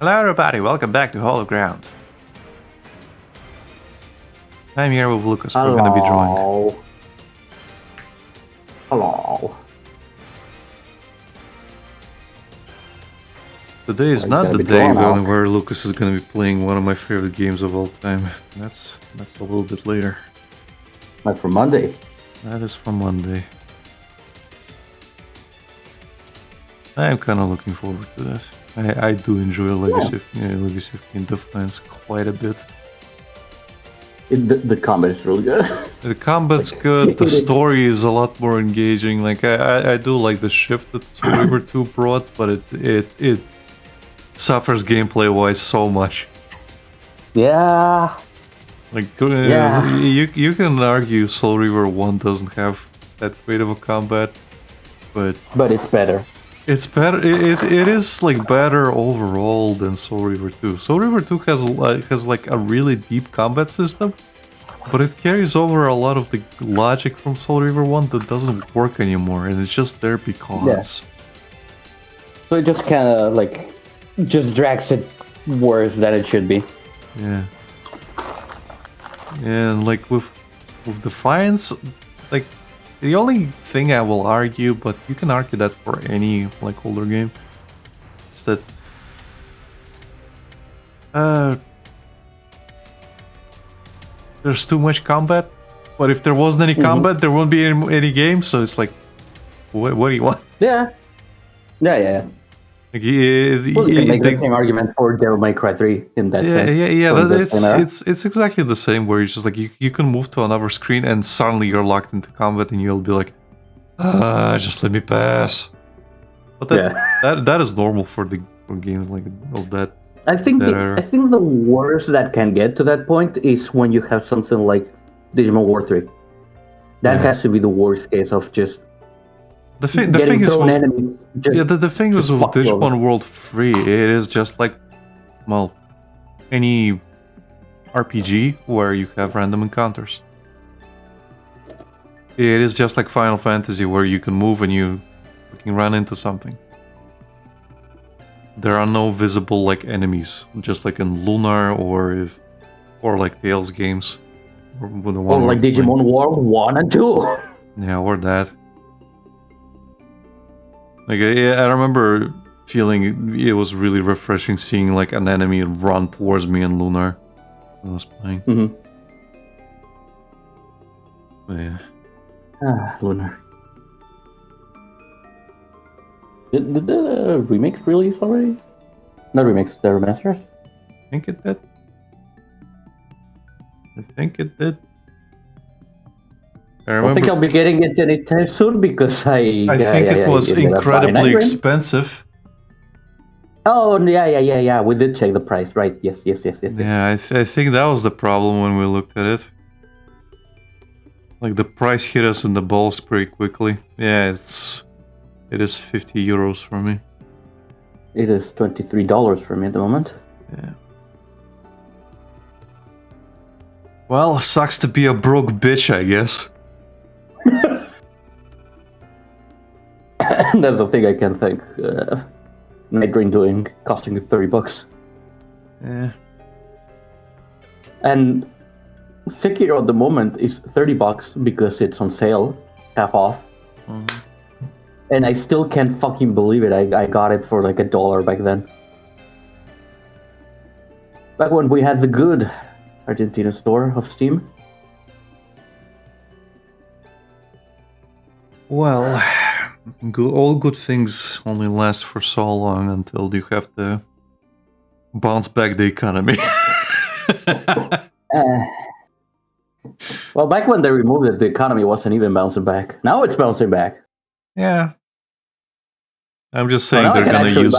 Hello everybody, welcome back to Hollow Ground. I'm here with Lucas, we're gonna be drawing. Hello. Today is not the day where Lucas is gonna be playing one of my favorite games of all time. That's a little bit later. Like for Monday. That is for Monday. I'm kinda looking forward to that. I do enjoy Legacy of Defiance quite a bit. The combat is really good. The combat's good, the story is a lot more engaging. Like I do like the shift that Soul Reaver 2 brought, but it suffers gameplay wise so much. Yeah. Like you can argue Soul Reaver 1 doesn't have that great of a combat, but it's better. It's better. It is like better overall than Soul Reaver 2. Soul Reaver 2 has like a really deep combat system, but it carries over a lot of the logic from Soul Reaver 1 that doesn't work anymore, and it's just there because. Yeah. So it just kind of like just drags it worse than it should be. Yeah. And like with Defiance, like. The only thing I will argue, but you can argue that for any like older game, is that there's too much combat. But if there wasn't any combat, there wouldn't be any game. So it's like, what do you want? Yeah. Like, you can make the same argument for Devil May Cry 3 in that sense. It's exactly the same. Where you just like you can move to another screen and suddenly you're locked into combat and you'll be like, just let me pass. But that is normal for games like of that. I think the worst that can get to that point is when you have something like Digimon War 3. That has to be the worst case of just. The thing is with Digimon World 3, it is just like, well, any RPG where you have random encounters. It is just like Final Fantasy where you can move and you can run into something. There are no visible like enemies, just like in Lunar or like Tales games. Or like Digimon World 1 and 2. Yeah, or that. Like I remember feeling it was really refreshing seeing like an enemy run towards me in Lunar when I was playing. But yeah. Lunar. Did the remakes release already? Not remakes, the remasters? I think it did. I think I'll be getting it anytime soon because I think it was incredibly expensive. Oh, yeah. We did check the price, right? Yes. Yeah, I think that was the problem when we looked at it. Like the price hit us in the balls pretty quickly. Yeah, it is 50 euros for me. It is $23 for me at the moment. Yeah. Well, sucks to be a broke bitch, I guess. That's the thing I can think. Night Drain doing costing you $30. Yeah. And Sekiro at the moment is $30 because it's on sale, half off. And I still can't fucking believe it. I got it for like $1 back then. Back when we had the good Argentina store of Steam. Well, all good things only last for so long until you have to bounce back the economy. Well, back when they removed it, the economy wasn't even bouncing back. Now it's bouncing back. Yeah. I'm just saying they're gonna use.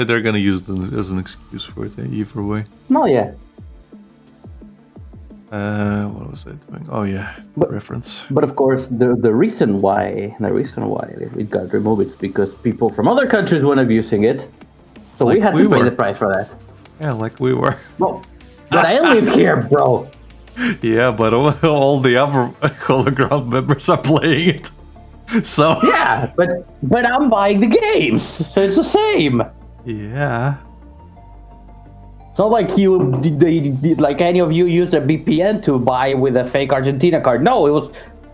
They're gonna use them as an excuse for it either way. No, yeah. What was I doing? Oh yeah, reference. But of course, the reason why it got removed is because people from other countries weren't abusing it, so like we had to pay the price for that. Yeah, like we were. Well, but I live here, bro. Yeah, but all the other Hologround members are playing it. So yeah, but I'm buying the games, so it's the same. Yeah, It's not like like any of you used a VPN to buy with a fake Argentina card. No, it was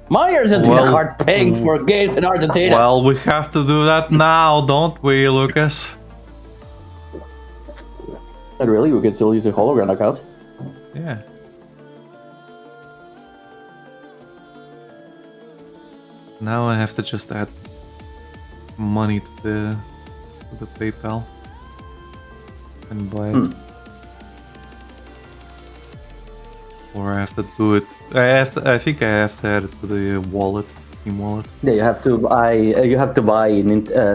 my Argentina card paying for games in Argentina. Well, we have to do that now, don't we, Lucas? Not really, we can still use a hologram account. Yeah. Now I have to just add money to the PayPal and buy it. Or I have to do it. I think I have to add it to the wallet, Steam wallet. Yeah, you have to buy.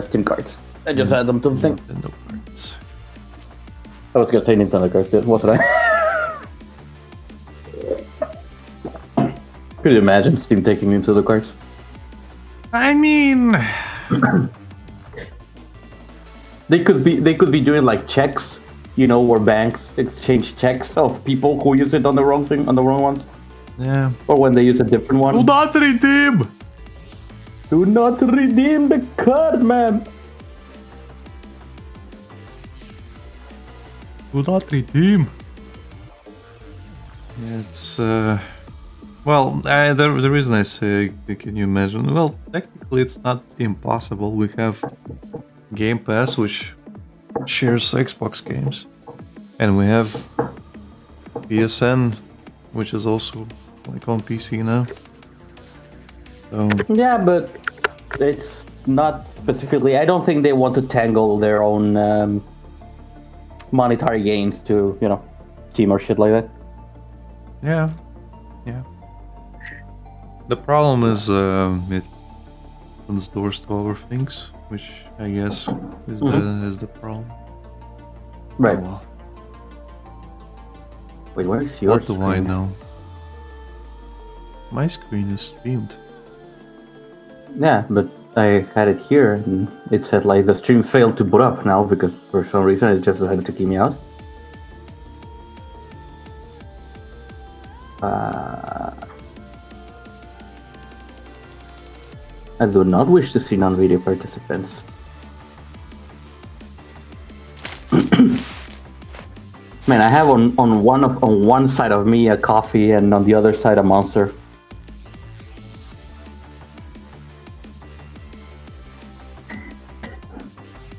Steam cards. I just add them to the thing. Nintendo cards. I was gonna say Nintendo cards, wasn't I? Could you imagine Steam taking Nintendo cards? I mean, they could be doing like checks, you know, where banks exchange checks of people who use it on the wrong thing, on the wrong ones. Yeah. Or when they use a different one. Do not redeem! Do not redeem the card, man! Do not redeem! It's, well, the reason I say, can you imagine? Well, technically it's not impossible. We have Game Pass, which shares Xbox games. And we have PSN, which is also like on PC now. So yeah, but it's not specifically. I don't think they want to tangle their own monetary gains to, you know, Steam or shit like that. yeah. The problem is it opens doors to other things, which I guess is the problem. Right. Oh, well. Wait, where's your What do I screen? know? My screen is streamed. Yeah, but I had it here and it said like the stream failed to boot up now because for some reason it just decided to keep me out. I do not wish to see non-video participants. Man, I have on one side of me a coffee and on the other side a monster.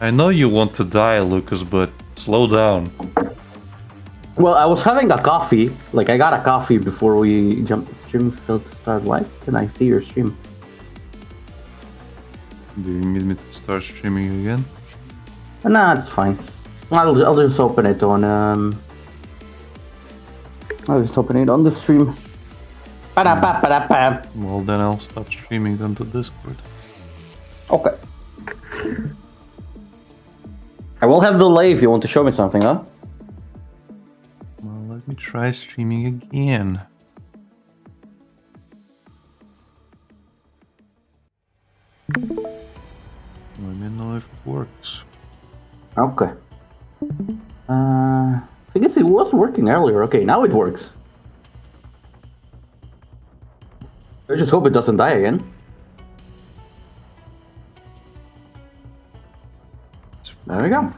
I know you want to die, Lucas, but slow down. Well, I was having a coffee. Like, I got a coffee before we jumped. Stream failed to start. Why can I see your stream? Do you need me to start streaming again? Nah, it's fine. I'll just open it on I'll just open it on the stream. Ba-da-ba-ba-da-ba. Well, then I'll stop streaming onto Discord. Okay. I will have delay if you want to show me something, huh? Well, let me try streaming again. Let me know if it works. Okay. I guess it was working earlier. Okay, now it works. I just hope it doesn't die again. There we go.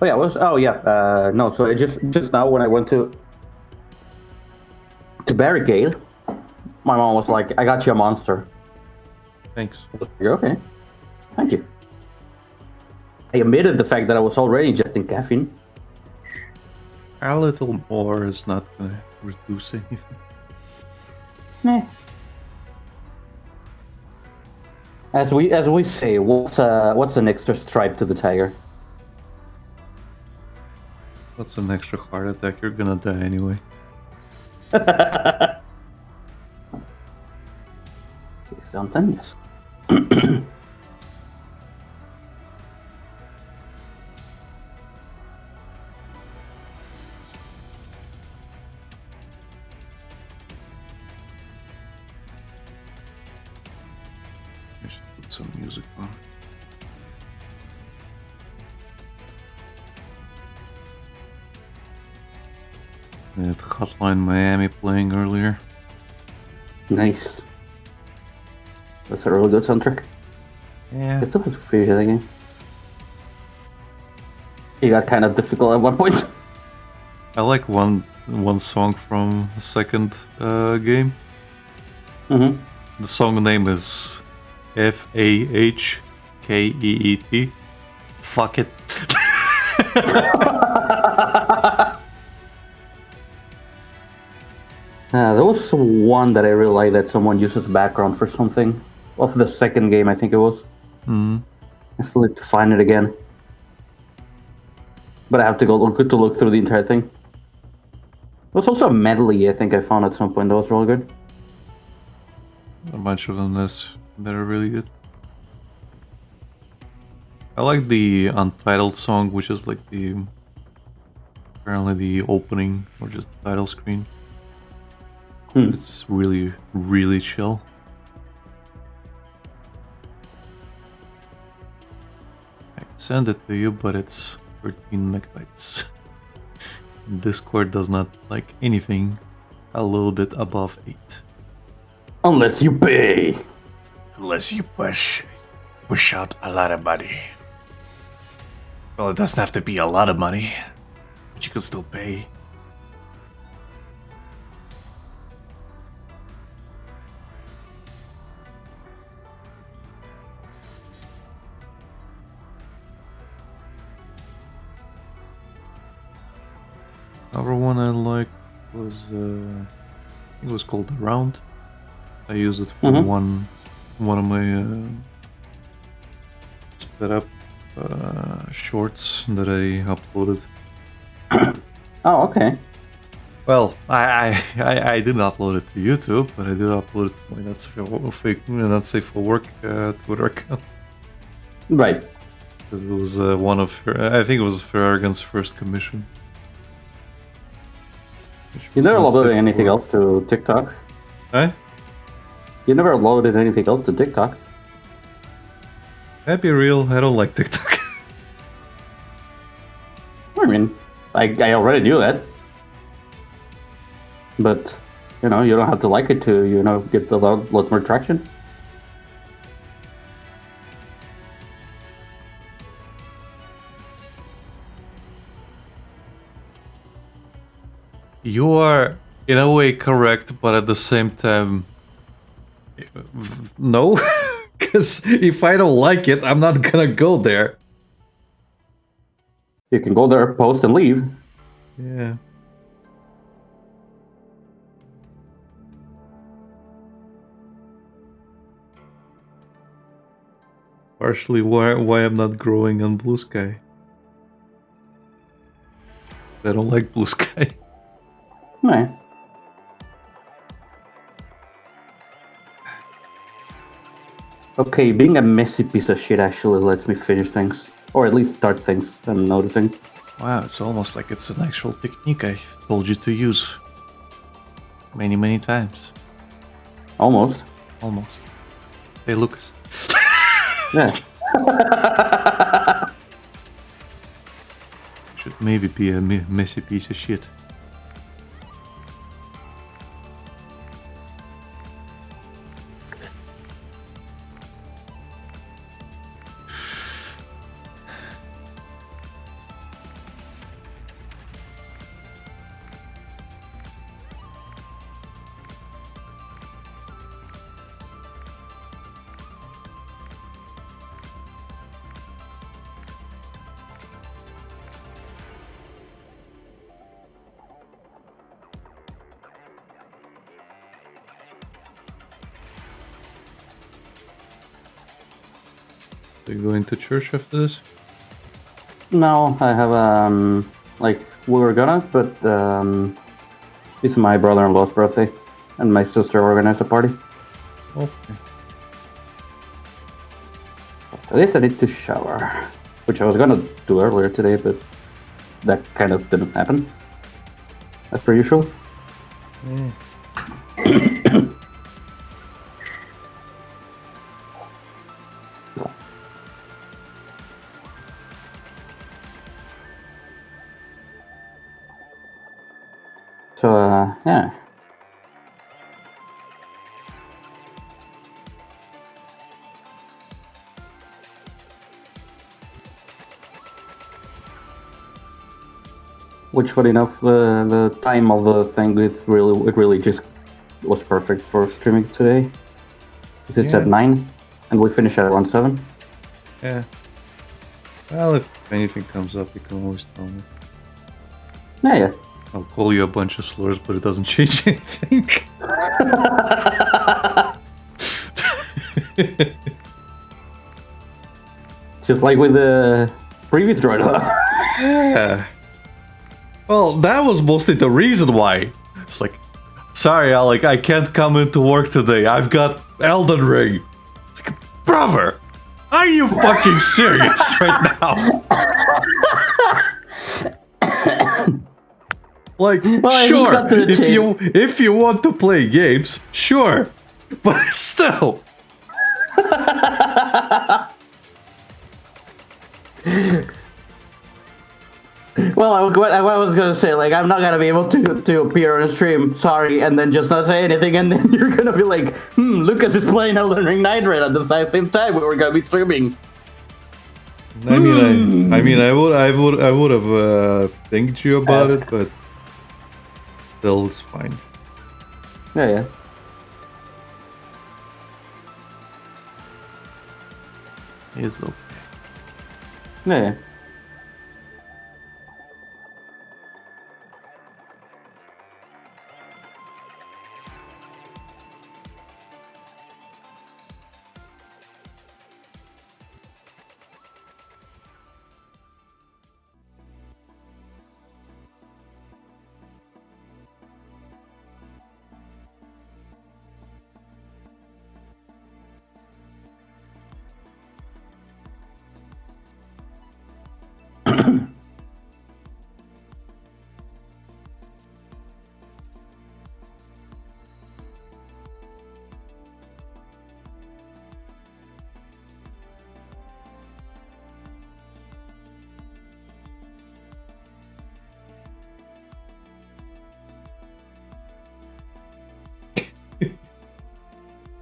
Oh yeah, no, so I just now when I went to barricade, my mom was like, I got you a monster. Thanks. You're okay. Thank you. I admitted the fact that I was already ingesting caffeine. A little more is not gonna reduce anything. Meh. As we say, what's an extra stripe to the tiger? What's an extra heart attack? You're gonna die anyway. Something, yes. I should put some music on. They had Hotline Miami playing earlier. Nice. That's a really good soundtrack. Yeah. I still have to finish that game. It got kind of difficult at one point. I like one song from the second game. Mm-hmm. The song name is Fahkeet. Fuck it. There was one that I really like that someone uses background for something. Of the second game, I think it was. Mm. I still need to find it again. But I have to look through the entire thing. There was also a medley I think I found at some point that was really good. A bunch of them that are really good. I like the Untitled song, which is like apparently the opening or just the title screen. It's really, really chill. I can send it to you, but it's 13 megabytes. Discord does not like anything a little bit above 8. Unless you pay. Unless you push out a lot of money. Well, it doesn't have to be a lot of money, but you can still pay. Another one I liked was it was called Around. I used it for one of my sped up shorts that I uploaded. Oh, okay. Well, I didn't upload it to YouTube, but I did upload it to my Not Safe for Work Twitter account. Right. It was one of I think it was Ferragan's first commission. You never uploaded anything else to TikTok? Huh? You never uploaded anything else to TikTok? I'd be real, I don't like TikTok. I mean, I already knew that. But, you know, you don't have to like it to, you know, get a lot more traction. You are, in a way, correct, but at the same time, no. Because if I don't like it, I'm not gonna go there. You can go there, post, and leave. Yeah. Partially why I'm not growing on Blue Sky. I don't like Blue Sky. Right. Okay, being a messy piece of shit actually lets me finish things. Or at least start things, I'm noticing. Wow, it's almost like it's an actual technique I told you to use. Many, many times. Almost. Almost. Hey, Lucas. Yeah. Should maybe be a messy piece of shit. Are you going to church after this? No, I have like we were gonna, but it's my brother-in-law's birthday, and my sister organized a party. Okay. At least I need to shower, which I was gonna do earlier today, but that kind of didn't happen, as per usual. So, yeah. which, funny enough, the time of the thing it really just was perfect for streaming today. It's at 9, and we finish at around 7. Yeah. Well, if anything comes up, you can always tell me. Yeah. I'll call you a bunch of slurs, but it doesn't change anything. Just like with the previous droid. Yeah. Well, that was mostly the reason why. It's like, sorry, Alec, I can't come into work today. I've got Elden Ring. It's like, brother, are you fucking serious right now? Like, well, sure, if you want to play games, sure, but still. Well, I was gonna say, like, I'm not gonna be able to appear on a stream, sorry, and then just not say anything, and then you're gonna be like, Lucas is playing Elden Ring Night Raid at the same time we were gonna be streaming. I mean, I would have thanked you about it, but still, it's fine. Yeah. It's okay. Yeah.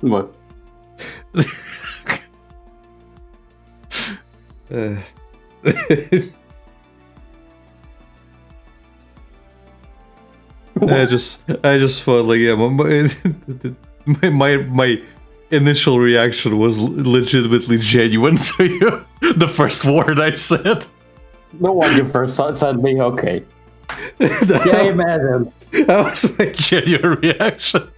What? I just thought like, yeah, my initial reaction was legitimately genuine to you. The first word I said. No one you first said me, okay. Yeah, imagine. That was my genuine reaction.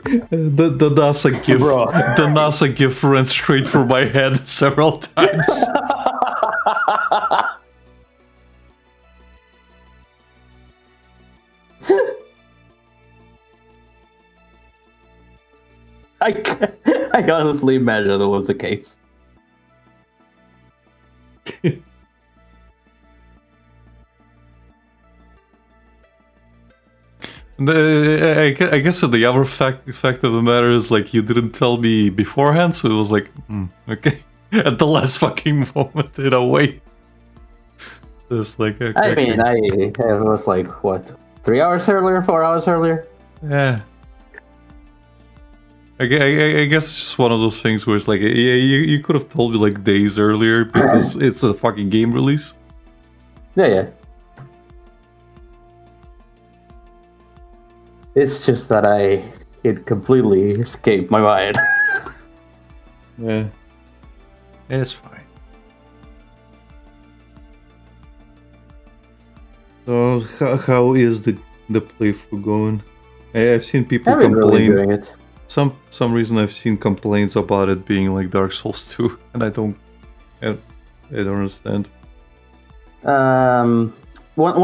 The NASA gif, the NASA gif ran straight through my head several times. I honestly imagine that was the case. I guess the other fact of the matter is, like, you didn't tell me beforehand, so it was like, okay, at the last fucking moment, in a way. It's like, okay. I mean, it was like, what, 3 hours earlier, 4 hours earlier? Yeah. I guess it's just one of those things where it's like, yeah, you could have told me like days earlier because it's a fucking game release. Yeah. It's just that it completely escaped my mind. Yeah. It's fine. So how is the playthrough going? I've seen people complain. Really doing it. Some reason I've seen complaints about it being like Dark Souls 2, and I don't understand. One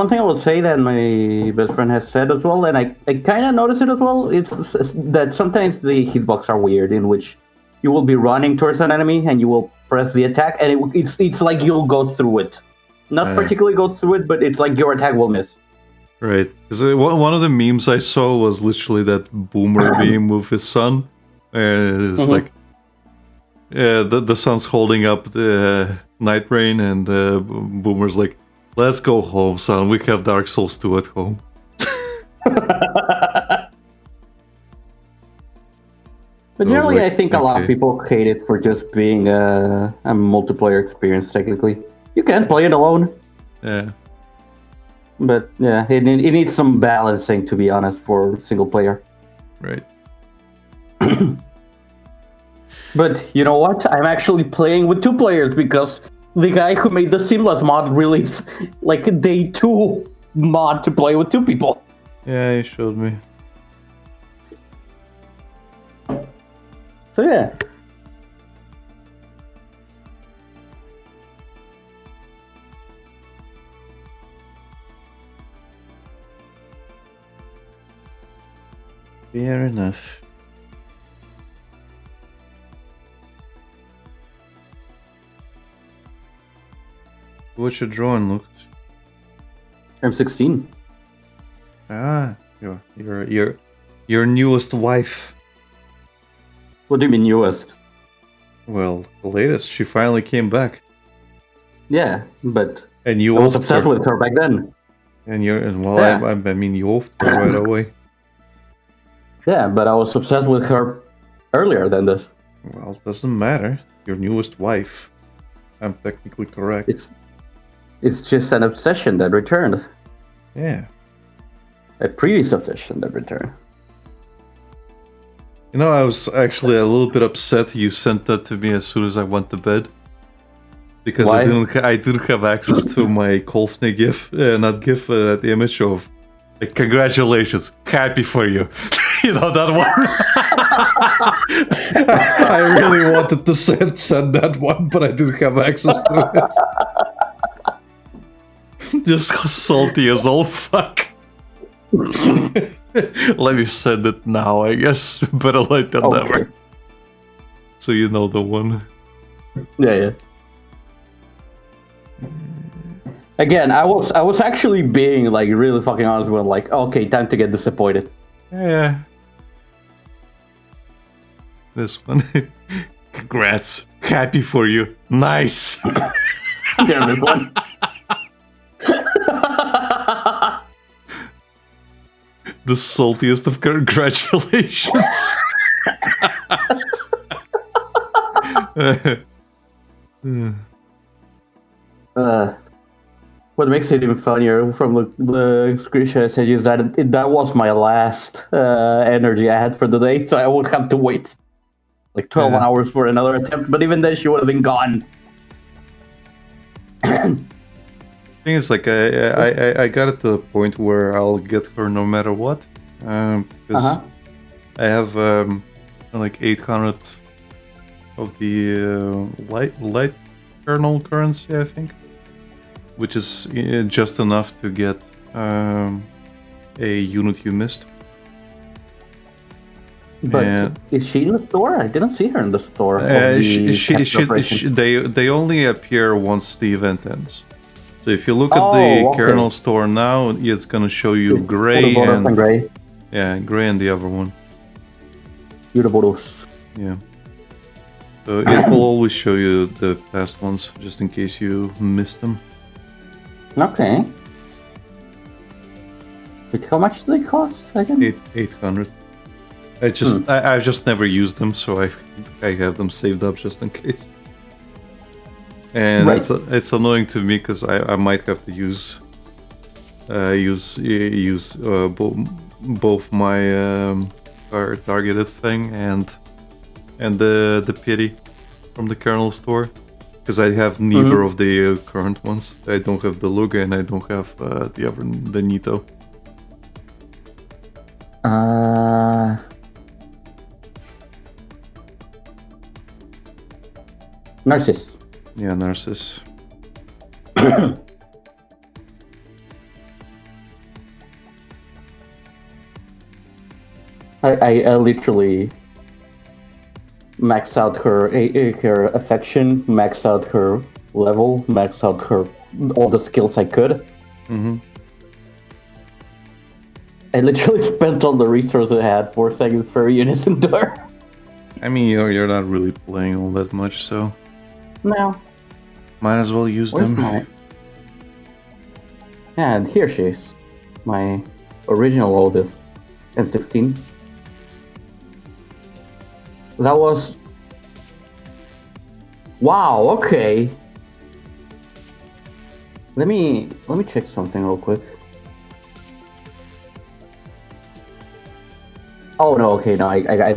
thing I will say that my best friend has said as well, and I kind of noticed it as well, it's that sometimes the hitbox are weird, in which you will be running towards an enemy and you will press the attack, and it's like you'll go through it. Not particularly go through it, but it's like your attack will miss. Right. Because one of the memes I saw was literally that Boomer meme with his son. It's like, yeah, the son's holding up the Night Rain, and Boomer's like, let's go home, son. We have Dark Souls 2 at home. But generally, like, I think a lot of people hate it for just being a multiplayer experience, technically. You can play it alone. Yeah, But yeah, it needs some balancing, to be honest, for single player. right. But you know what? I'm actually playing with 2 players because the guy who made the seamless mod released like a day 2 mod to play with 2 people. Yeah, you showed me. So yeah. Fair enough. What's your drawing, Lucas? I'm 16. Ah, your newest wife. What do you mean newest? Well, the latest. She finally came back, Yeah, but and you I was offed obsessed her. with her back then. And well, Yeah. I mean, you offed her right away. Yeah, but I was obsessed with her earlier than this. Well, it doesn't matter. Your newest wife. I'm technically correct. It's just an obsession that returned. Yeah. A previous obsession that returned. You know, I was actually a little bit upset you sent that to me as soon as I went to bed. Because Why? I didn't have access to my Kolfne GIF, not GIF, that image of, like, congratulations, happy for you. You know, that one? I really wanted to send that one, but I didn't have access to it. Just salty as all fuck. Let me send it now, I guess. Better late than never. So you know the one. Yeah. Again, I was actually being like really fucking honest with like, okay, time to get disappointed. Yeah. This one. Congrats. Happy for you. Nice. Yeah, this one. The saltiest of congratulations. What makes it even funnier from the screenshot I sent you is that that was my last energy I had for the day, so I would have to wait like 12 hours for another attempt. But even then, she would have been gone. Thing is, like, I got it to the point where I'll get her no matter what, because I have like 800 of the light kernel currency, I think, which is just enough to get a unit you missed. But is she in the store? I didn't see her in the store. They only appear once the event ends. So if you look at the kernel store now, it's gonna show you gray and gray. Yeah, gray and the other one. Uroboros. Yeah. So it will always show you the past ones, just in case you missed them. Okay. Wait, how much do they cost again? 800. I've just never used them, so I have them saved up just in case. And it's annoying to me because I might have to use both my targeted thing and the pity from the kernel store, because I have neither of the current ones. I don't have Beluga and I don't have the Nito. Narcissus. Yeah, Narcissus. I literally maxed out her affection, maxed out her level, maxed out her all the skills I could. I literally spent all the resources I had forcing furry units into her. I mean, you're not really playing all that much, so no. Might as well use them. Yeah, and here she is. My original oldest. M16. That was... Wow, okay. Let me check something real quick. Oh no, okay, no, I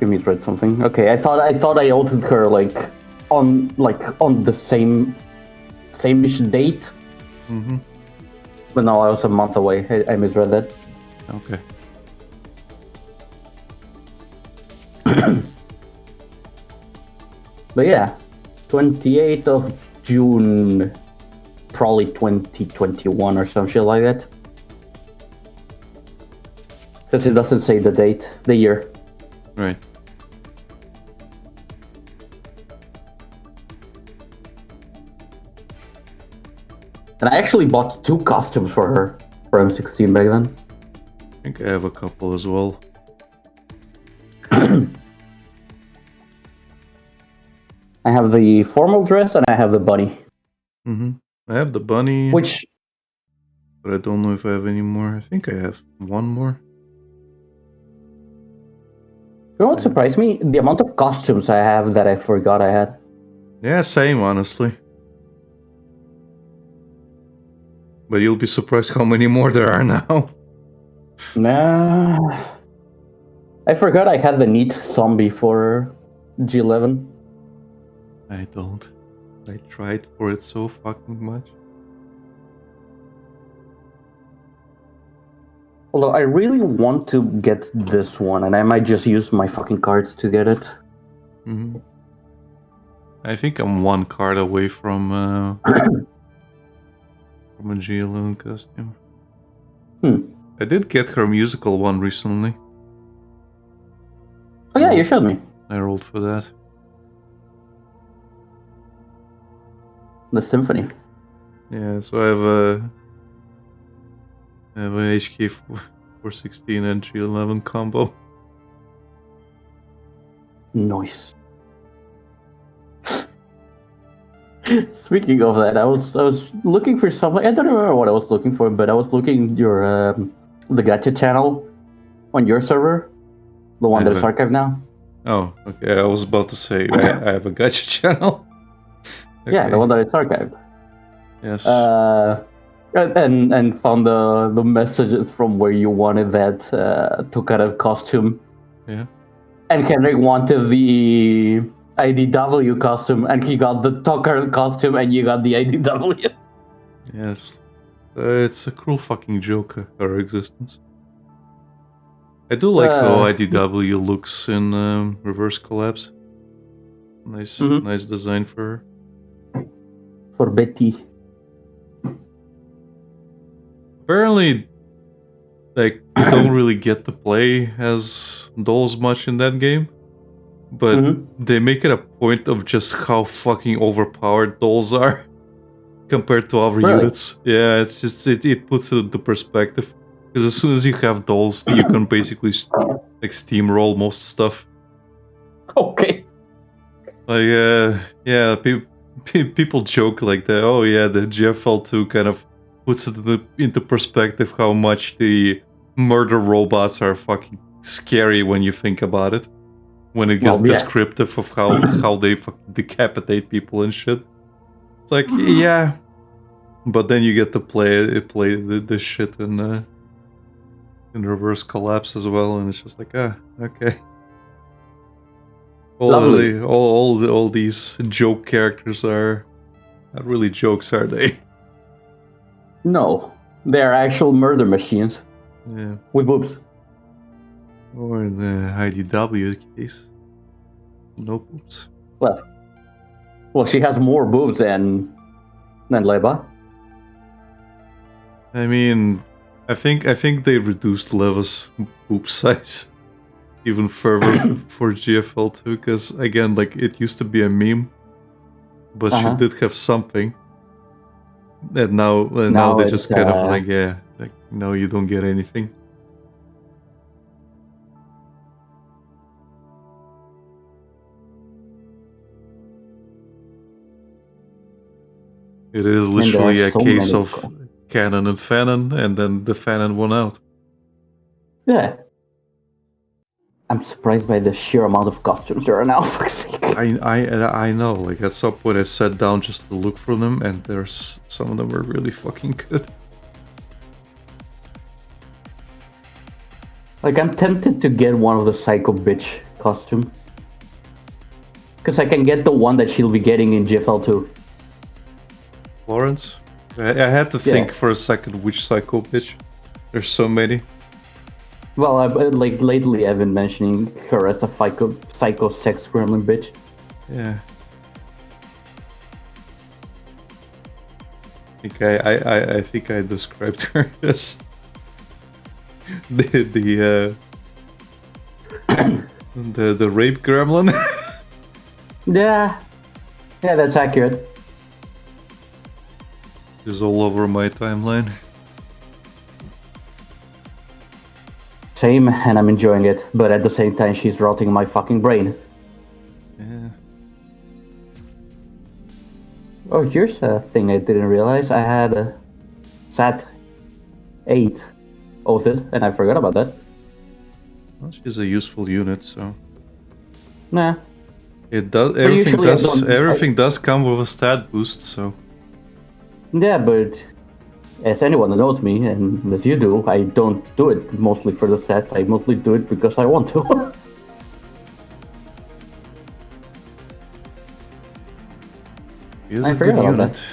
misread something. Okay, I thought I altered her on the same-ish date, Mm-hmm. but no, I was a month away. I misread that. Okay. But yeah, 28th of June, probably 2021 or some shit like that. Because it doesn't say the date, the year. Right. And I actually bought 2 costumes for her for M16 back then. I think I have a couple as well. I have the formal dress and I have the bunny. Mm-hmm. I have the bunny, Which, but I don't know if I have any more. I think I have one more. you know what surprised me? The amount of costumes I have that I forgot I had. Yeah, same, honestly. But you'll be surprised how many more there are now. Nah. I forgot I had the neat zombie for G11. I don't. I tried for it so fucking much. Although I really want to get this one, and I might just use my fucking cards to get it. Mm-hmm. I think I'm one card away from a G11 costume. I did get her musical one recently. Oh yeah, you showed me. I rolled for that. The symphony. Yeah, so I have a HK 416 and G11 combo. Nice. Speaking of that, I was looking for something. I don't remember what I was looking for, but I was looking your the gacha channel on your server, the one that's archived now. Oh, okay. I was about to say I have a gacha channel. Okay. Yeah, the one that is archived. Yes. And found the messages from where you wanted that Tokara costume. Yeah. And Henrik wanted the IDW costume, and he got the Tokara costume, and you got the IDW. Yes. It's a cruel fucking joke, her existence. I do like how IDW looks in reverse collapse. Nice design for her. For Betty. Apparently, like, you don't really get to play as dolls much in that game. But they make it a point of just how fucking overpowered dolls are compared to other units. Yeah, it's just it puts it into perspective. Because as soon as you have dolls, you can basically like steamroll most stuff. Okay. Like yeah, people joke like that. Oh yeah, the GFL2 kind of puts it into perspective how much the murder robots are fucking scary when you think about it. When it gets descriptive of how they fucking decapitate people and shit. It's like, yeah. But then you get to play the shit in reverse collapse as well, and it's just like, okay. All these joke characters are not really jokes, are they? No. They're actual murder machines. Yeah. With boobs. Or in the IDW case, no boobs. Well, she has more boobs than Leva. I mean, I think they reduced Leva's boob size even further for GFL2, because again, like, it used to be a meme, but she did have something, and now they just kind of like, yeah, like, no, you don't get anything. It is literally a case of canon and fanon, and then the fanon won out. Yeah. I'm surprised by the sheer amount of costumes there are now. For fuck's sake. I know. Like at some point, I sat down just to look for them, and there's some of them were really fucking good. Like I'm tempted to get one of the Psycho Bitch costume. Because I can get the one that she'll be getting in GFL 2. Florence, I had to think for a second which psycho bitch. There's so many. Well, like lately I've been mentioning her as a psycho sex gremlin bitch. Yeah. I think I described her as the rape gremlin. Yeah, that's accurate. She's all over my timeline. Same, and I'm enjoying it, but at the same time she's rotting my fucking brain. Yeah. Oh, here's a thing I didn't realize. I had a SAT 8 oathed, and I forgot about that. Well, she's a useful unit, so Nah. it does everything does come with a stat boost, so yeah, but as anyone that knows me, and as you do, I don't do it mostly for the stats. I mostly do it because I want to. She's a good unit.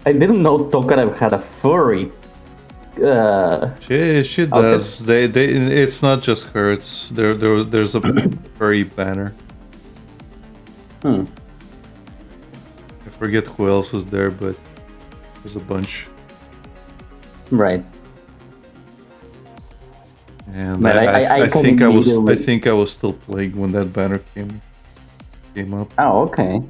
I didn't know Tokarev had a furry. She does. They it's not just her. It's there's a furry banner. I forget who else is there, but there's a bunch. Right. And I think I was still playing when that banner came up. Oh, okay.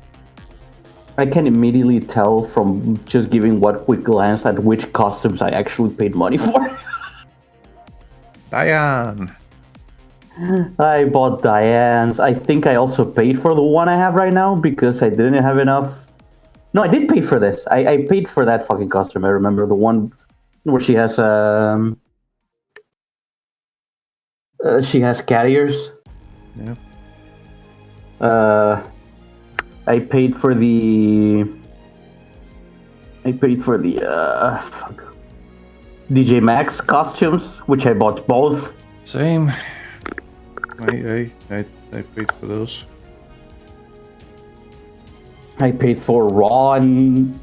I can immediately tell from just giving one quick glance at which costumes I actually paid money for. Diane! I bought Diane's. I think I also paid for the one I have right now because I didn't have enough. No, I did pay for this. I paid for that fucking costume. I remember the one where she has carriers. Yeah. I paid for the DJ Maxx costumes, which I bought both. Same. I paid for those. I paid for Raw and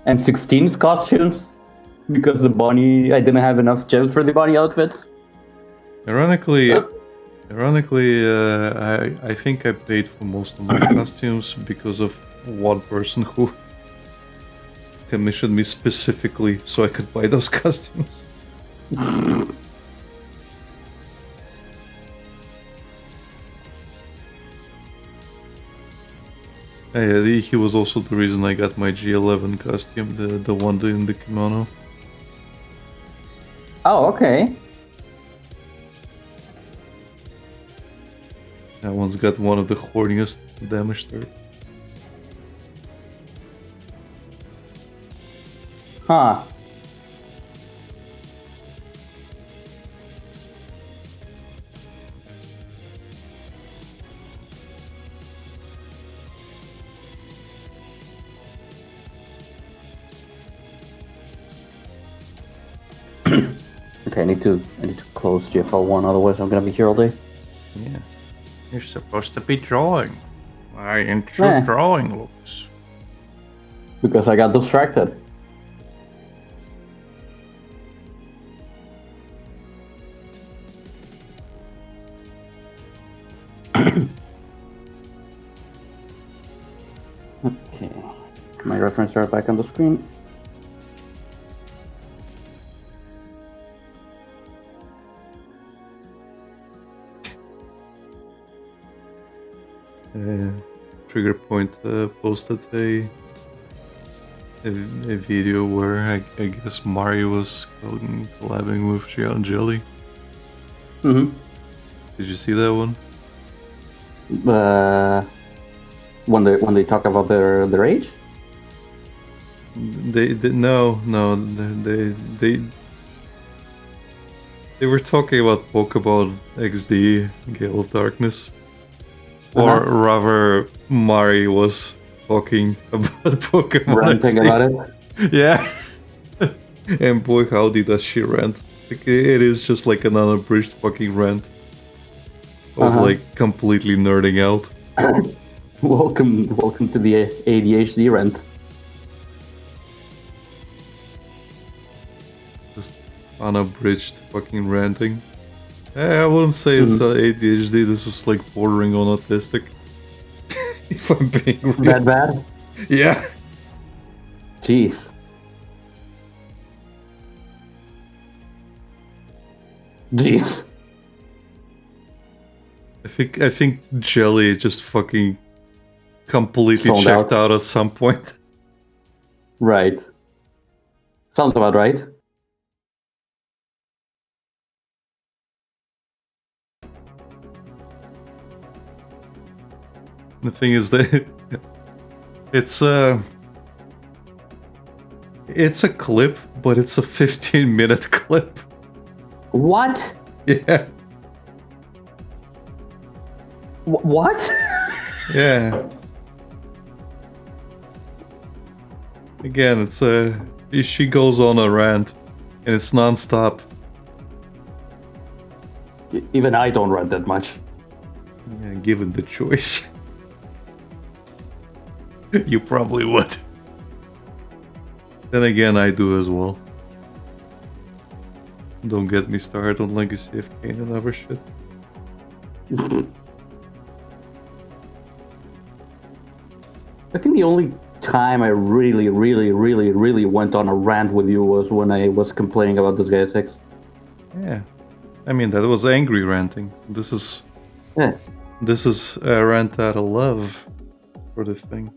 M16's costumes because the bunny, I didn't have enough gems for the bunny outfits. Ironically, I think I paid for most of my costumes because of one person who commissioned me specifically so I could buy those costumes. He was also the reason I got my G11 costume, the one in the kimono. Oh, okay. That one's got one of the horniest damage there. Huh. Okay, I need to close GFL 1, otherwise I'm gonna be here all day. Yeah. You're supposed to be drawing. Why aren't you drawing looks? Because I got distracted. Okay. My reference are back on the screen. Trigger Point posted a video where I guess Mario was collabing with Giant Jelly. Mm-hmm. Did you see that one? When they talk about their age? They They were talking about Pokemon XD, Gale of Darkness. Or rather, Mari was talking about Pokemon Ranting XD. about it. Yeah. And boy, howdy does she rant. Like, it is just like an unabridged fucking rant. Of like completely nerding out. Welcome to the ADHD rant. Just unabridged fucking ranting. I wouldn't say it's ADHD, this is like bordering on autistic. If I'm being real. That bad? Yeah. Jeez. Jeez. I think Jelly just fucking completely Zoned checked out at some point. Right. Sounds about right. The thing is that it's a clip, but it's a 15-minute clip. What? Yeah. What? Yeah. Again, it's she goes on a rant, and it's non-stop. Even I don't rant that much. Yeah, given the choice. You probably would. Then again, I do as well. Don't get me started on Legacy of Kain and other shit. I think the only time I really went on a rant with you was when I was complaining about this guy 6. Yeah. I mean, that was angry ranting. This is... Yeah. This is a rant out of love for this thing.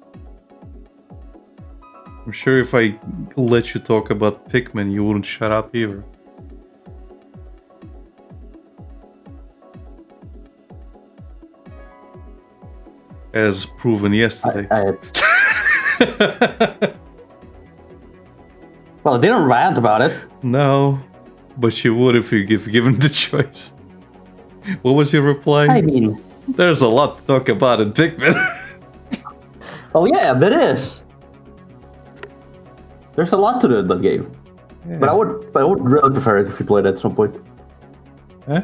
I'm sure if I let you talk about Pikmin, you wouldn't shut up either. As proven yesterday. Well, I didn't rant about it. No, but you would if you given the choice. What was your reply? I mean... There's a lot to talk about in Pikmin. Oh yeah, there is. There's a lot to do in that game. Yeah. But I would really prefer it if you played it at some point. Huh?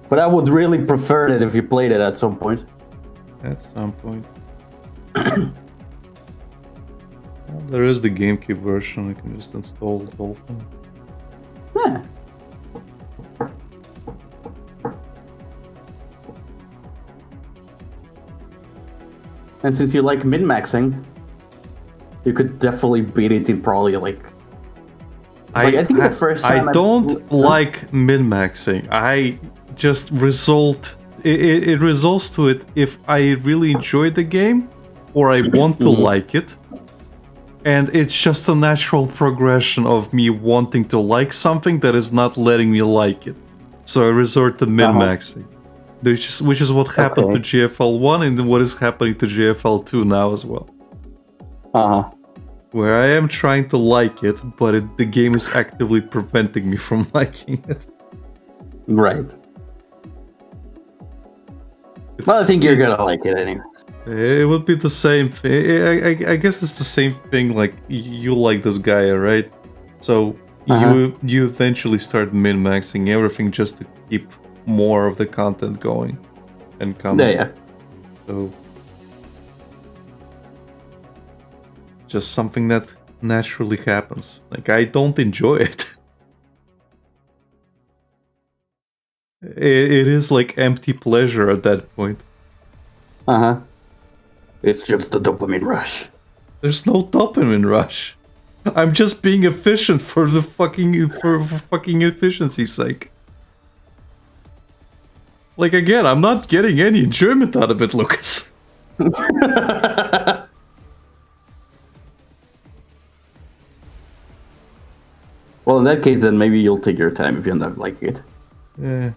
But I would really prefer it if you played it at some point. At some point. Well, there is the GameCube version. I can just install the whole thing. Yeah. And since you like min-maxing, you could definitely beat it in probably like... I think the first time I don't like min-maxing. I just result... It results to it if I really enjoy the game or I want to like it. And it's just a natural progression of me wanting to like something that is not letting me like it. So I resort to min-maxing. Which is what happened to GFL 1 and what is happening to GFL 2 now as well. Where I am trying to like it, but the game is actively preventing me from liking it. Right. Well, I think you're gonna like it anyway. It would be the same thing. I guess it's the same thing, like, you like this guy, right? So you eventually start min-maxing everything just to keep more of the content going and coming. Yeah. So just something that naturally happens. Like, I don't enjoy it. It is like empty pleasure at that point. It's just the dopamine rush. There's no dopamine rush. I'm just being efficient for the fucking for fucking efficiency's sake. Like, again, I'm not getting any enjoyment out of it, Lucas. Well, in that case, then maybe you'll take your time if you end up liking it. Yeah.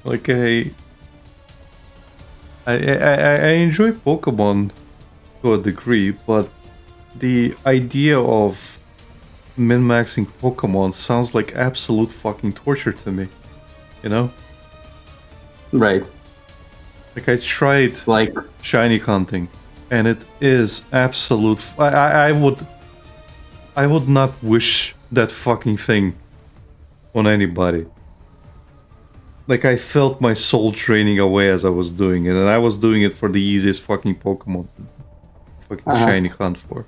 Like, I enjoy Pokemon to a degree, but the idea of min-maxing Pokemon sounds like absolute fucking torture to me. You know? Right. Like I tried Like, shiny hunting, and it is absolute. I would not wish that fucking thing on anybody. Like I felt my soul draining away as I was doing it, and I was doing it for the easiest fucking Pokemon, fucking shiny hunt for,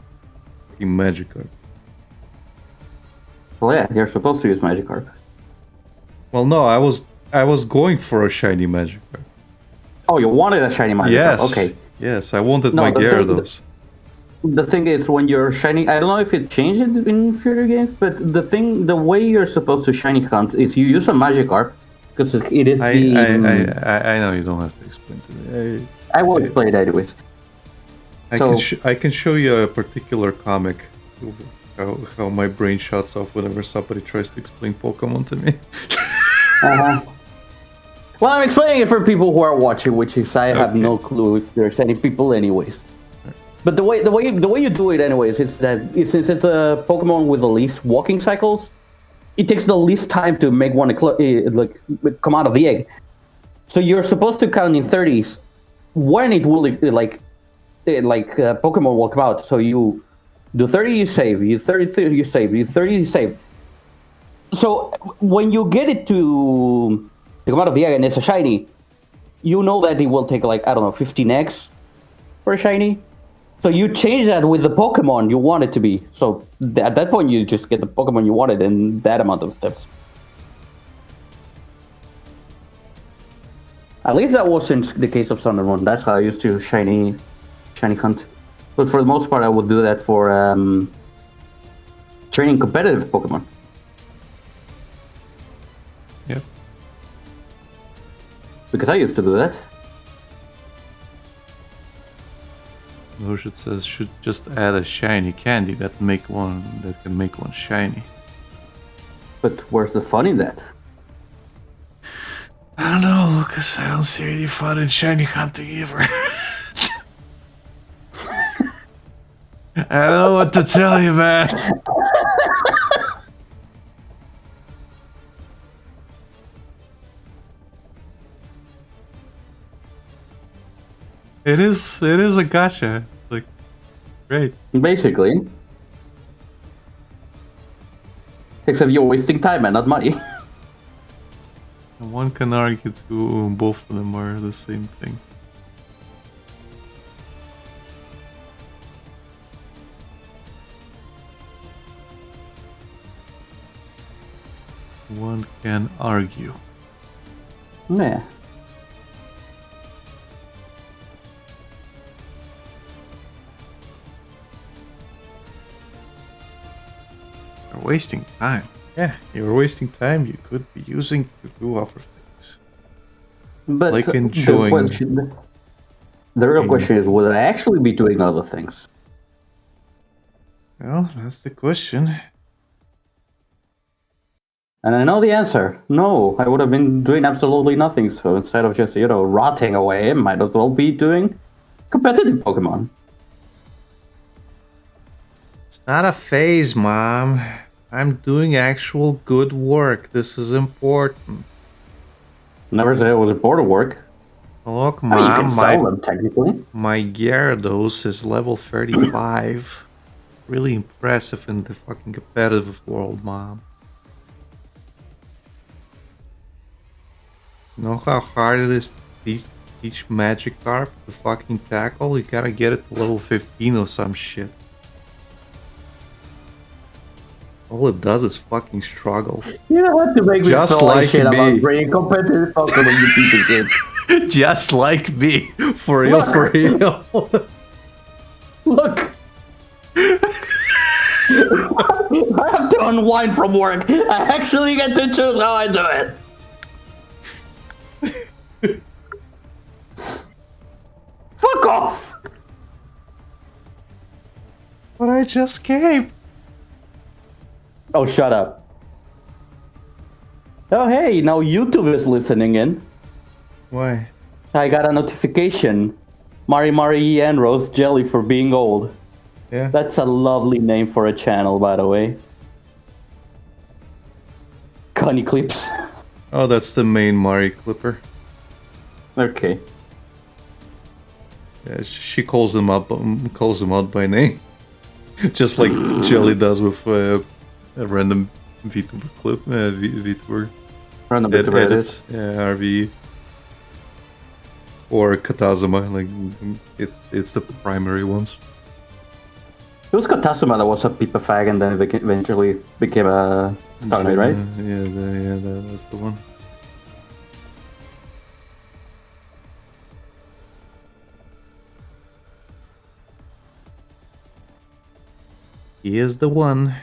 fucking Magikarp. well, yeah, you're supposed to use Magikarp. Well, no, I was going for a shiny Magikarp. Oh, you wanted a shiny Magikarp? Yes. Okay. Yes, I wanted No, my the thing- Gyarados. The thing is, when you're shiny, I don't know if it changed it in future games, but the way you're supposed to shiny hunt is you use a Magikarp because it is I know you don't have to explain to me. I will explain it anyways. I can show you a particular comic. How my brain shuts off whenever somebody tries to explain Pokemon to me. Well, I'm explaining it for people who are watching, which is I have no clue if there's any people, anyways. But the way you do it, anyways, is that since it's a Pokemon with the least walking cycles, it takes the least time to make one like come out of the egg. So you're supposed to count in 30s when it will Pokemon will come out. So you do 30, you save. You 30, you save. You 30, you save. So when you get it to come out of the egg and it's a shiny, you know that it will take like, I don't know, 15 eggs for a shiny. So you change that with the Pokemon you want it to be. So at that point, you just get the Pokemon you wanted in that amount of steps. At least that wasn't the case of Sun and Moon. That's how I used to shiny hunt. But for the most part, I would do that for training competitive Pokemon. Yep. Because I used to do that. Notion says should just add a shiny candy that can make one shiny. But where's the fun in that? I don't know, Lucas. I don't see any fun in shiny hunting either. I don't know what to tell you, man. It is a gacha. Like, great. Basically. Except you're wasting time and not money. And one can argue too, both of them are the same thing. One can argue. Yeah. You're wasting time. Yeah, you're wasting time you could be using to do other things. But like enjoying. The real question is, would I actually be doing other things? Well, that's the question. And I know the answer. No, I would have been doing absolutely nothing. So instead of just, rotting away, I might as well be doing competitive Pokemon. It's not a phase, Mom. I'm doing actual good work. This is important. Never said it was important work. Look, I mean, you can Mom, sell them, technically. my Gyarados is level 35. Really impressive in the fucking competitive world, Mom. You know how hard it is to teach Magikarp to fucking tackle? You gotta get it to level 15 or some shit. All it does is fucking struggle. You don't have to make me Just feel like like shit me. about bringing competitive Pokemon, you piece of shit. Just like me. For real, for real. Look! I have to unwind from work. I actually get to choose how I do it. Fuck off! But I just came. Oh, shut up. Oh, hey, now YouTube is listening in. Why? I got a notification. Mari Mari and Rose Jelly for being old. Yeah. That's a lovely name for a channel, by the way. Connie Clips. Oh, that's the main Mari clipper. Okay. Yeah, she calls them out by name, just like Jelly does with a random VTuber clip, VTuber Random bit about edits, RV or Katazuma. Like it's the primary ones. It was Katasuma that was a Pipa fag and then eventually became a Star Knight, right? That's the one. He is the one.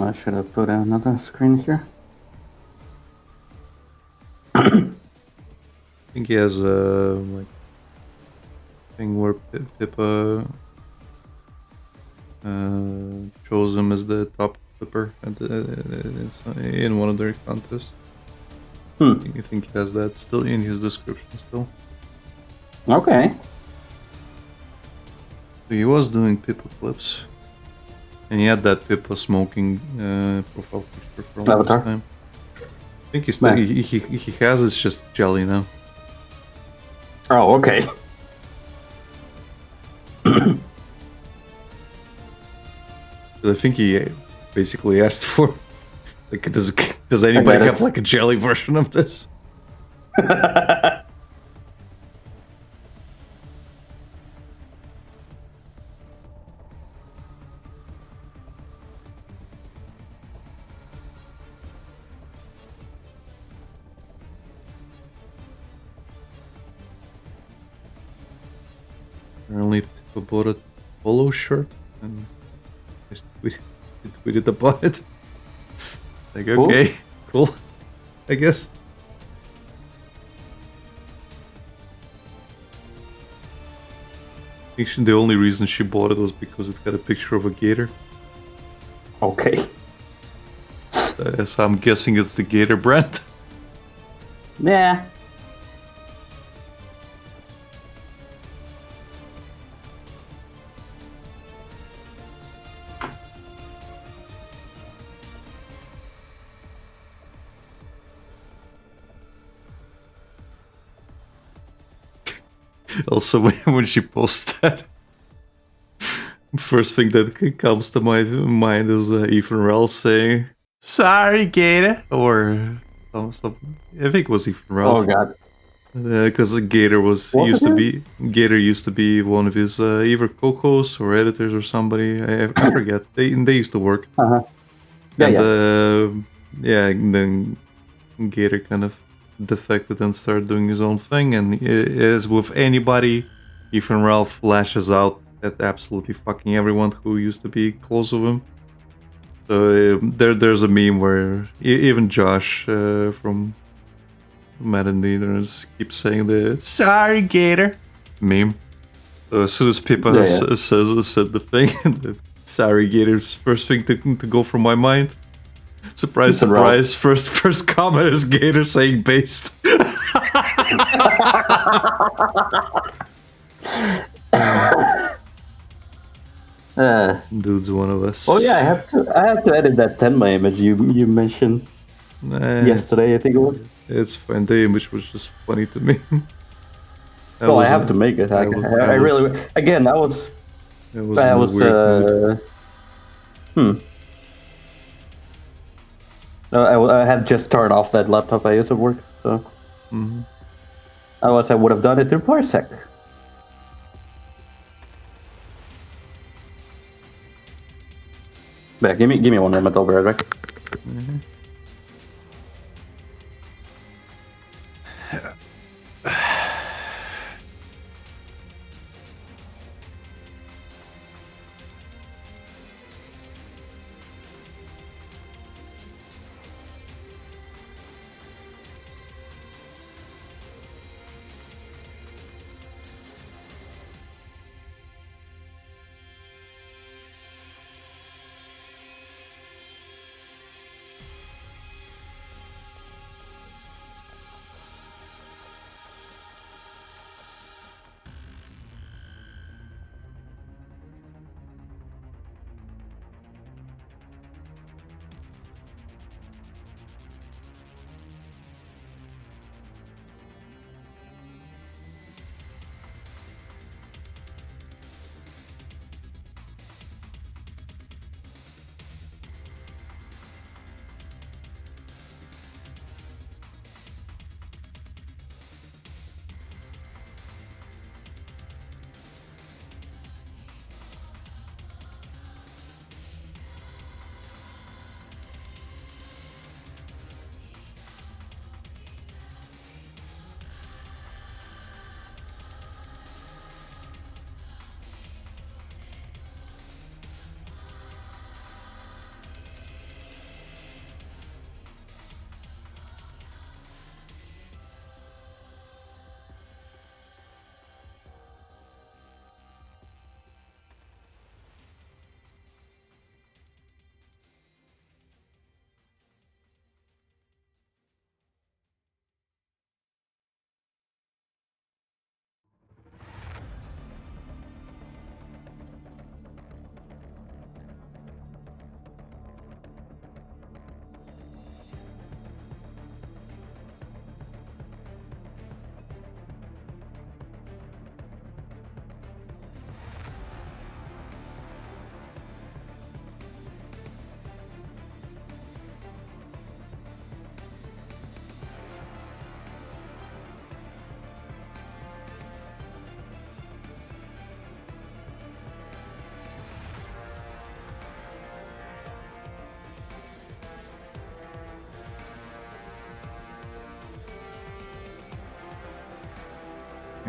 I should have put another screen here. I think he has a like thing where Pippa chose him as the top clipper in one of their contests. I think he has that still in his description still. Okay. So he was doing Pippa clips. And he had that Pippa smoking profile picture for a long Avatar? time. I think he still he has, it's just Jelly now. Oh, okay. I think he basically asked for like does anybody have like a Jelly version of this? Apparently Pippa bought a polo shirt and just tweeted about it. Like, okay, cool, I guess. I think the only reason she bought it was because it had a picture of a gator. Okay. So I'm guessing it's the Gator brand. Yeah. Also, when she posts that, first thing that comes to my mind is Ethan Ralph saying, "Sorry, Gator," or something. I think it was Ethan Ralph. Oh god. Because Gator used to be one of his either co-hosts or editors or somebody. I forget. They used to work. Uh-huh. And then Gator kind of defected and started doing his own thing. And as with anybody, Ethan Ralph lashes out at absolutely fucking everyone who used to be close with him. So there's a meme where even Josh from Mad and Leaders keeps saying the "Sorry, Gator" meme. So as soon as Pippa said the thing, the "Sorry, Gator's" first thing to go from my mind. Surprise, surprise! First comment is Gator saying "based." Dude's one of us. Oh yeah, I have to edit that Tenma image you mentioned yesterday. I think it was. It's fine. The image was just funny to me. I have to make it. I really again. I was. I had just started off that laptop I used to work, so. Otherwise, I would have done it through Parsec. Yeah, give me one moment, I'll be right back.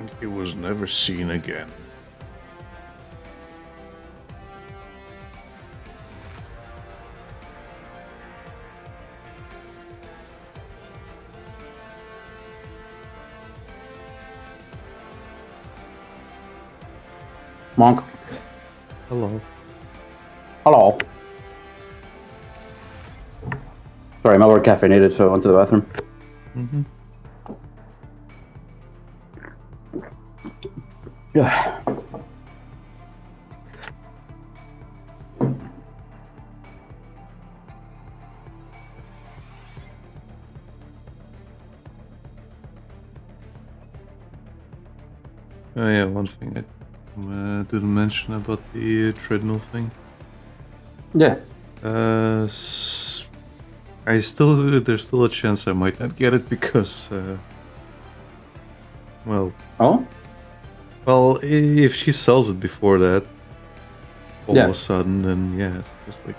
And he was never seen again. Monk. Hello. Hello. Sorry, I'm over caffeinated, so I went to the bathroom. Mm-hmm. Yeah. Oh yeah, one thing I didn't mention about the treadmill thing. Yeah. There's still a chance I might not get it because, well, Oh? if she sells it before that, all of Yeah. a sudden, then yeah, it's just like,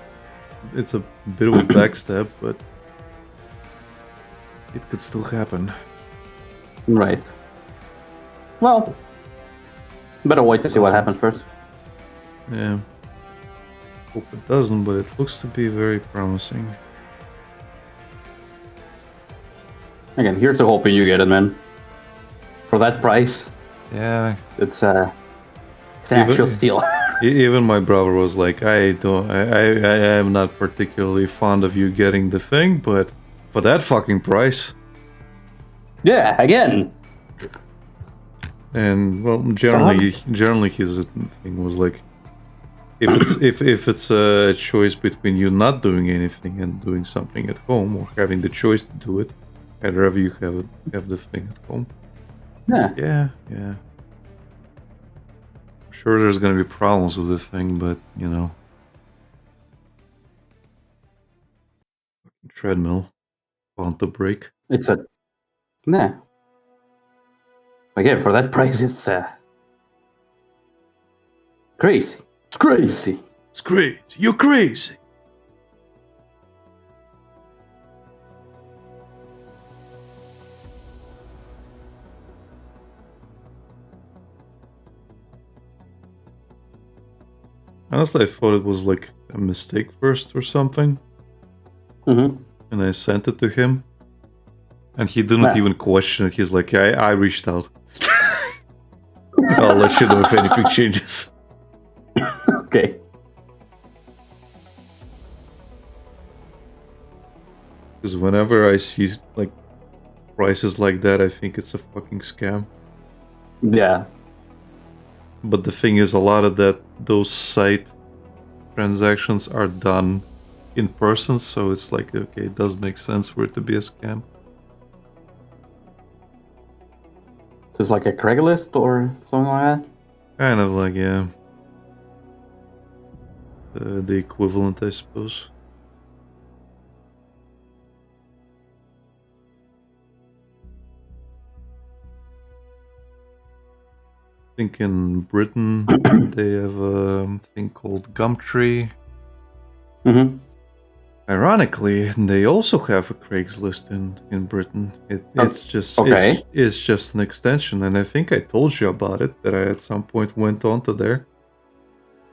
it's a bit of a backstab, but it could still happen. Right. Well, better wait to see what happens first. Yeah. Hope it doesn't, but it looks to be very promising. Again, here's to hoping you get it, man. For that price, Yeah. it's an actual steal. Even my brother was like, I am not particularly fond of you getting the thing, but for that fucking price. Yeah, again. And well, generally his thing was like, if it's a choice between you not doing anything and doing something at home, or having the choice to do it, I'd rather you have the thing at home. Yeah. Yeah. I'm sure there's gonna be problems with the thing, but you know, treadmill, bound to break. It's a... Nah. Again, for that price, it's crazy. It's crazy. It's crazy. You're crazy. Honestly, I thought it was like a mistake first or something. Mm-hmm. And I sent it to him. And he didn't even question it. He's like, yeah, I reached out. I'll let you know if anything changes. Okay. Because whenever I see like prices like that, I think it's a fucking scam. Yeah. But the thing is, a lot of those site transactions are done in person, so it's like, okay, it does make sense for it to be a scam. So it's like a Craigslist or something like that? Kind of like, yeah. The equivalent, I suppose. I think in Britain they have a thing called Gumtree. Mm-hmm. Ironically, they also have a Craigslist in Britain. It's just okay. it's just an extension, and I think I told you about it, that I at some point went onto there,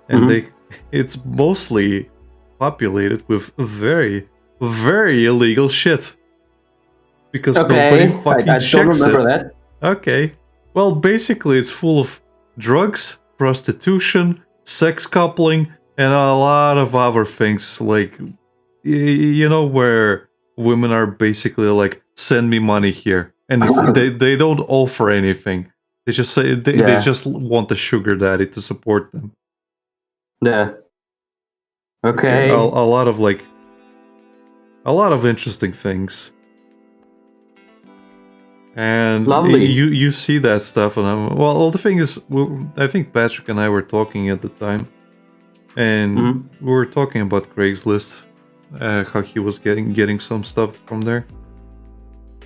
and it's mostly populated with very, very illegal shit because nobody fucking I checks don't remember it. that. Okay, well, basically, it's full of drugs, prostitution, sex coupling, and a lot of other things like. You know, where women are basically like, send me money here, and they don't offer anything. They just say they just want the sugar daddy to support them. Yeah. Okay. A lot of interesting things, and Lovely. you see that stuff, and well, the thing is, I think Patrick and I were talking at the time, and we were talking about Craigslist. How he was getting some stuff from there.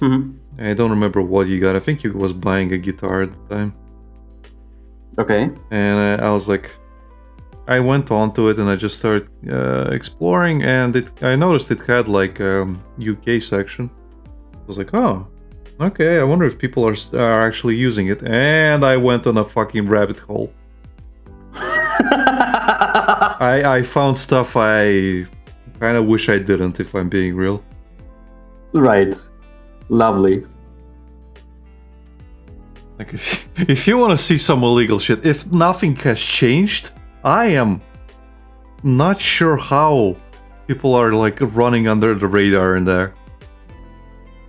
I don't remember what he got. I think he was buying a guitar at the time. Okay. And I was like, I went onto it and I just started exploring, and I noticed it had like UK section. I was like, oh, Okay, I wonder if people are actually using it. And I went on a fucking rabbit hole. I found stuff I kind of wish I didn't, if I'm being real. Right. Lovely. Like, if you want to see some illegal shit, if nothing has changed, I am not sure how people are like running under the radar in there.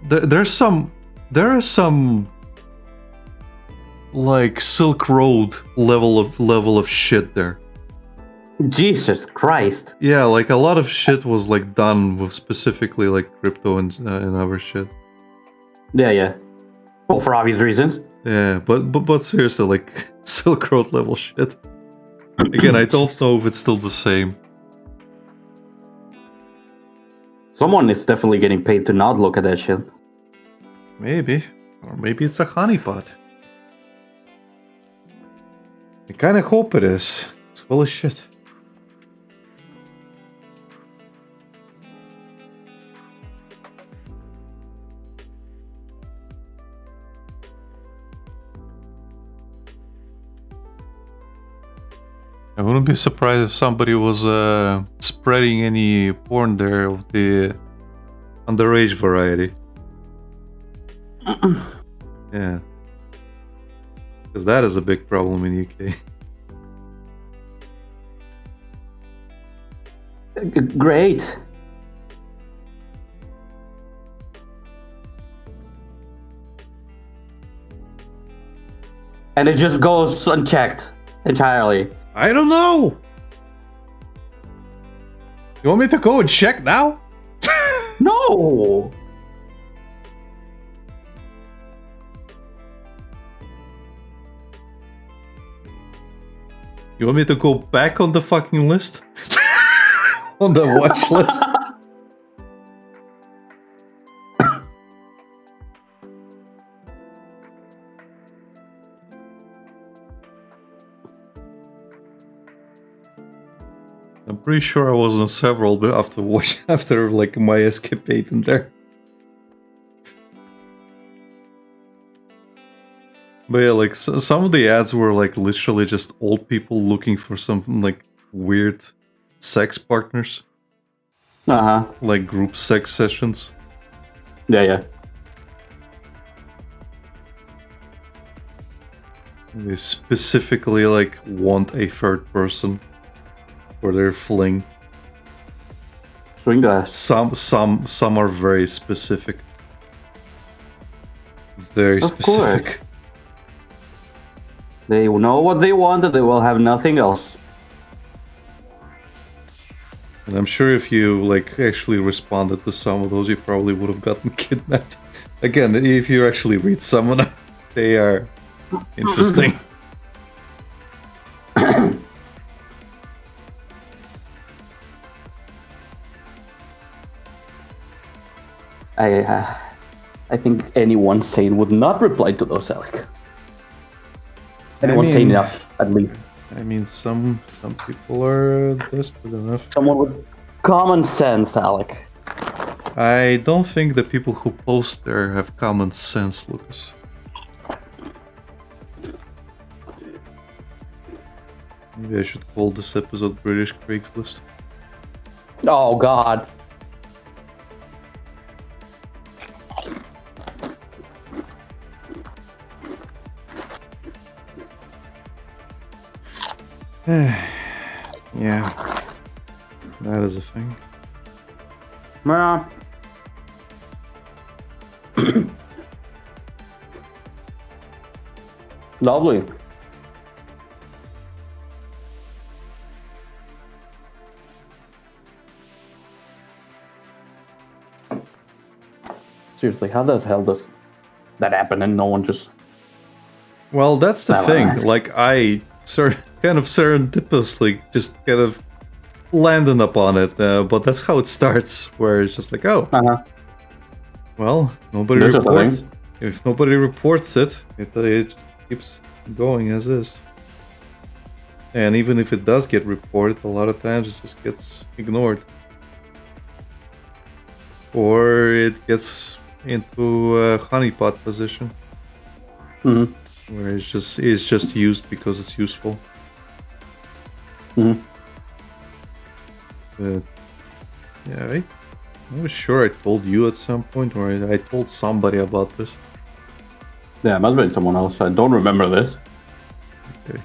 There are some like Silk Road level of shit there. Jesus Christ. Yeah, like a lot of shit was like done with specifically like crypto and other shit. Yeah. Well, for obvious reasons. Yeah, but seriously, like Silk Road level shit. Again, I don't know if it's still the same. Someone is definitely getting paid to not look at that shit. Maybe. Or maybe it's a honeypot. I kinda hope it is. It's full of shit. I wouldn't be surprised if somebody was spreading any porn there of the underage variety. Yeah. Because that is a big problem in UK. Great. And it just goes unchecked entirely. I don't know! You want me to go and check now? No! You want me to go back on the fucking list? On the watch list? I'm pretty sure I was on several, but after like my escapade in there. But yeah, like some of the ads were like literally just old people looking for some like weird sex partners. Like group sex sessions. Yeah. They specifically like want a third person for their fling. Swing glass. Some are very specific. Very specific. Course. They know what they want and they will have nothing else. And I'm sure if you like actually responded to some of those, you probably would have gotten kidnapped. Again, if you actually read some of them, they are interesting. I think anyone sane would not reply to those, Alec. Anyone sane enough, at least. I mean, some people are desperate enough. Someone with common sense, Alec. I don't think the people who post there have common sense, Lucas. Maybe I should call this episode British Craigslist. Oh, God. Yeah, that is a thing. Yeah. Lovely. Seriously, how the hell does that happen and no one just... Well, that's the thing. Like, I kind of serendipitously just kind of landed upon it, but that's how it starts, where it's just like, oh, well, nobody reports. If nobody reports it, it just keeps going as is. And even if it does get reported, a lot of times it just gets ignored. Or it gets into a honeypot position Hmm. where it's just used because it's useful. Hmm. But yeah, I was sure I told you at some point, or I told somebody about this. Yeah, it must have been someone else. I don't remember this. Okay.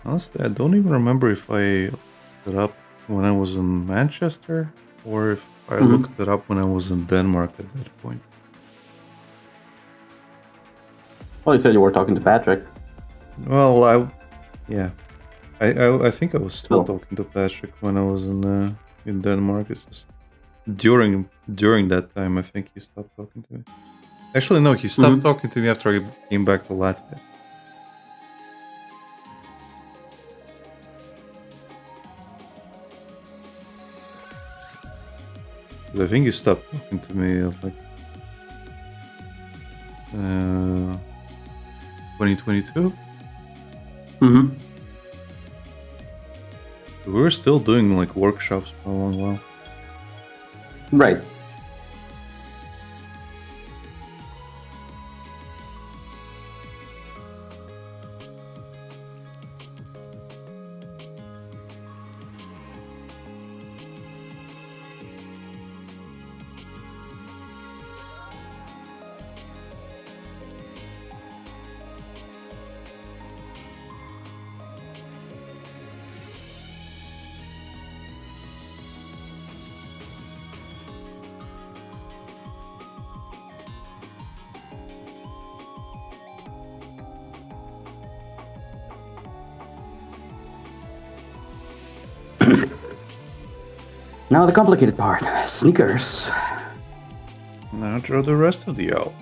Honestly, I don't even remember if I looked it up when I was in Manchester or if I Mhm. looked it up when I was in Denmark at that point. Well, you said you were talking to Patrick. Well, yeah, I think I was still So, talking to Patrick when I was in Denmark. It's just during that time, I think he stopped talking to me. Actually, no, he stopped Mhm. talking to me after I came back to Latvia. 'Cause I think he stopped talking to me at like 2022. Mhm. We were still doing like workshops for a long while. Right. Now the complicated part. Sneakers. Now draw the rest of the owl.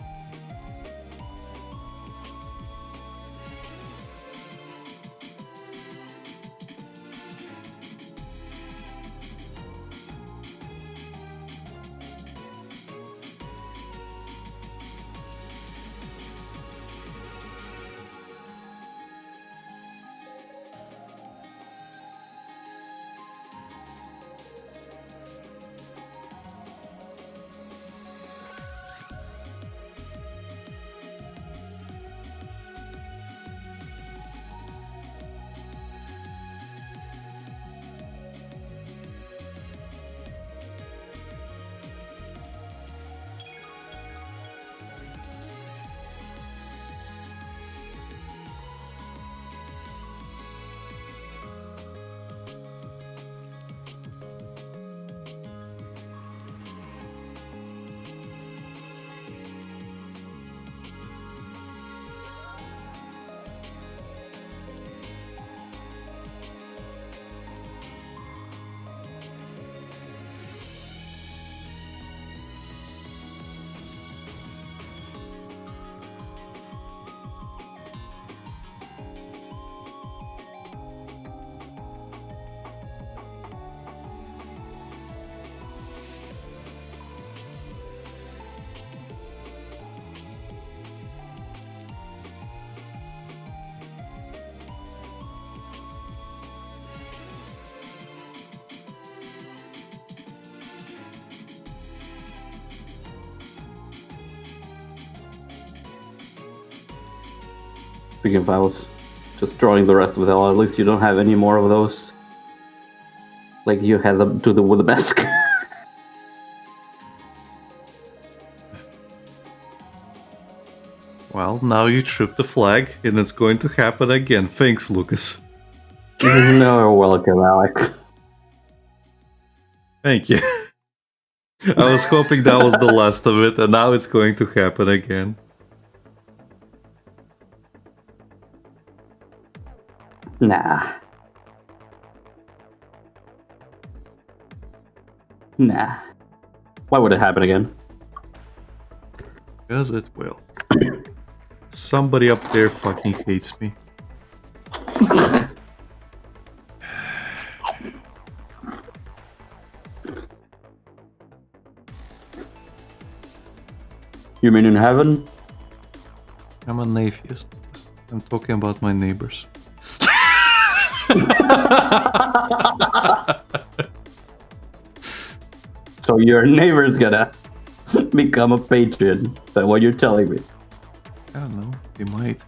Speaking of, I was just drawing the rest of it. At least you don't have any more of those. Like you had them to the with the mask. Well, now you tripped the flag, and it's going to happen again. Thanks, Lucas. No, you're welcome, Alec. Thank you. I was hoping that was the last of it, and now it's going to happen again. Nah. Nah. Why would it happen again? Because it will. Somebody up there fucking hates me. You mean in heaven? I'm an atheist. I'm talking about my neighbors. So your neighbor's gonna become a patron. Is that what you're telling me? I don't know. They might.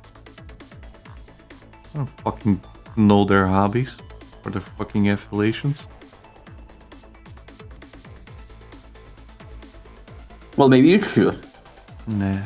I don't fucking know their hobbies or their fucking affiliations. Well, maybe you should. Nah.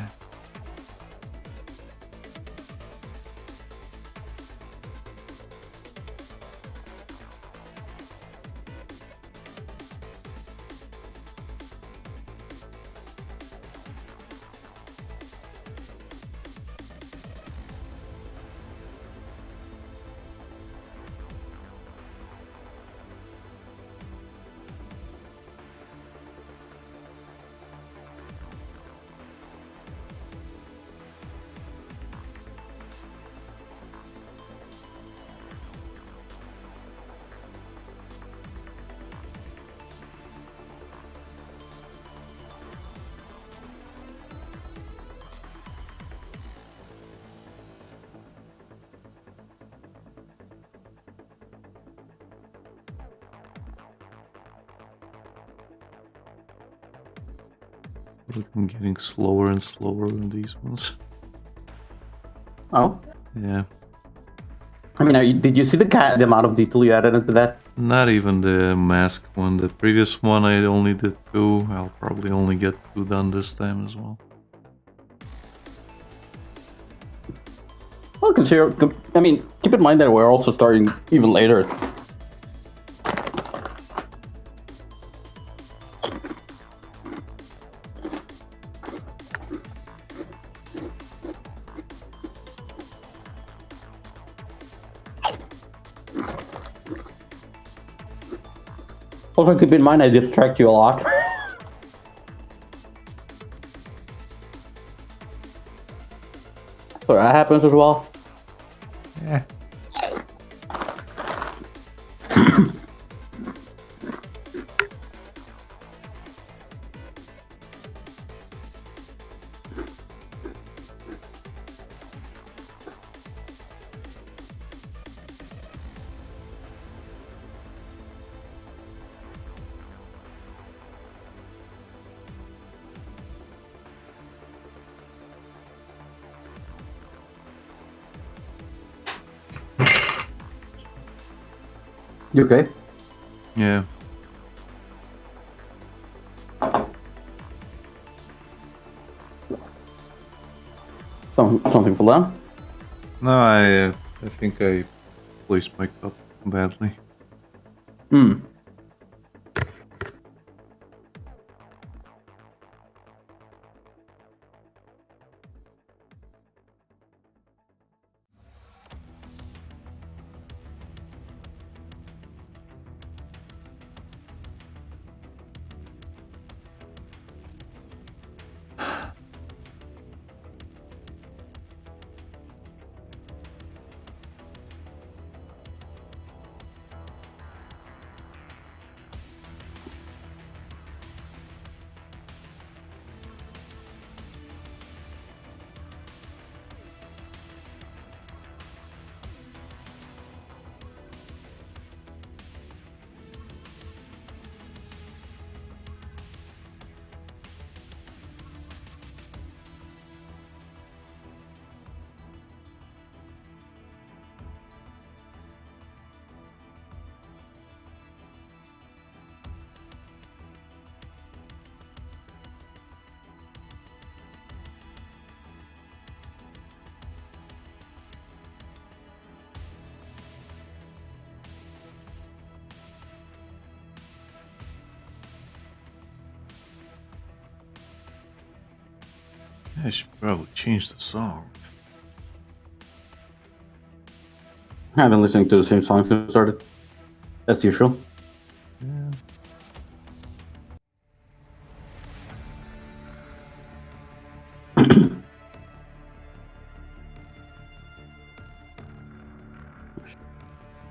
I'm getting slower and slower on these ones. Oh, Yeah. I mean, did you see the amount of detail you added into that? Not even the mask one. The previous one I only did 2. I'll probably only get 2 done this time as well. Well, I mean, keep in mind that we're also starting even later. Also, keep in mind I distract you a lot. So that happens as well. Yeah. You okay? Yeah. Something for them? No, I think I placed my cup badly. Hmm. I should probably change the song. I've been listening to the same songs since I started, as usual. Yeah.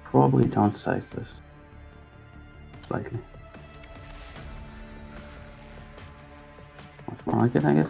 Probably downsize this slightly. That's more like it, I guess.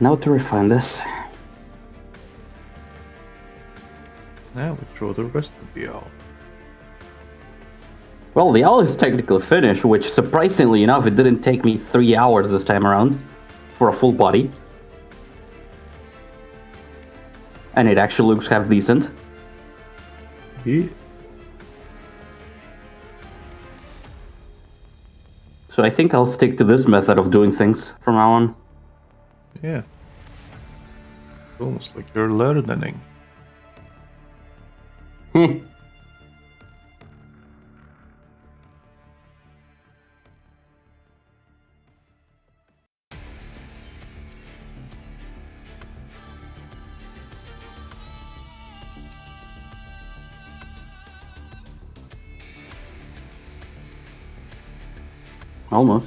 Now to refine this. Now we throw the rest of the owl. Well, the owl is technically finished, which surprisingly enough, it didn't take me 3 hours this time around for a full body. And it actually looks half decent. Yeah. So I think I'll stick to this method of doing things from now on. Yeah. Almost like you're learning. Almost.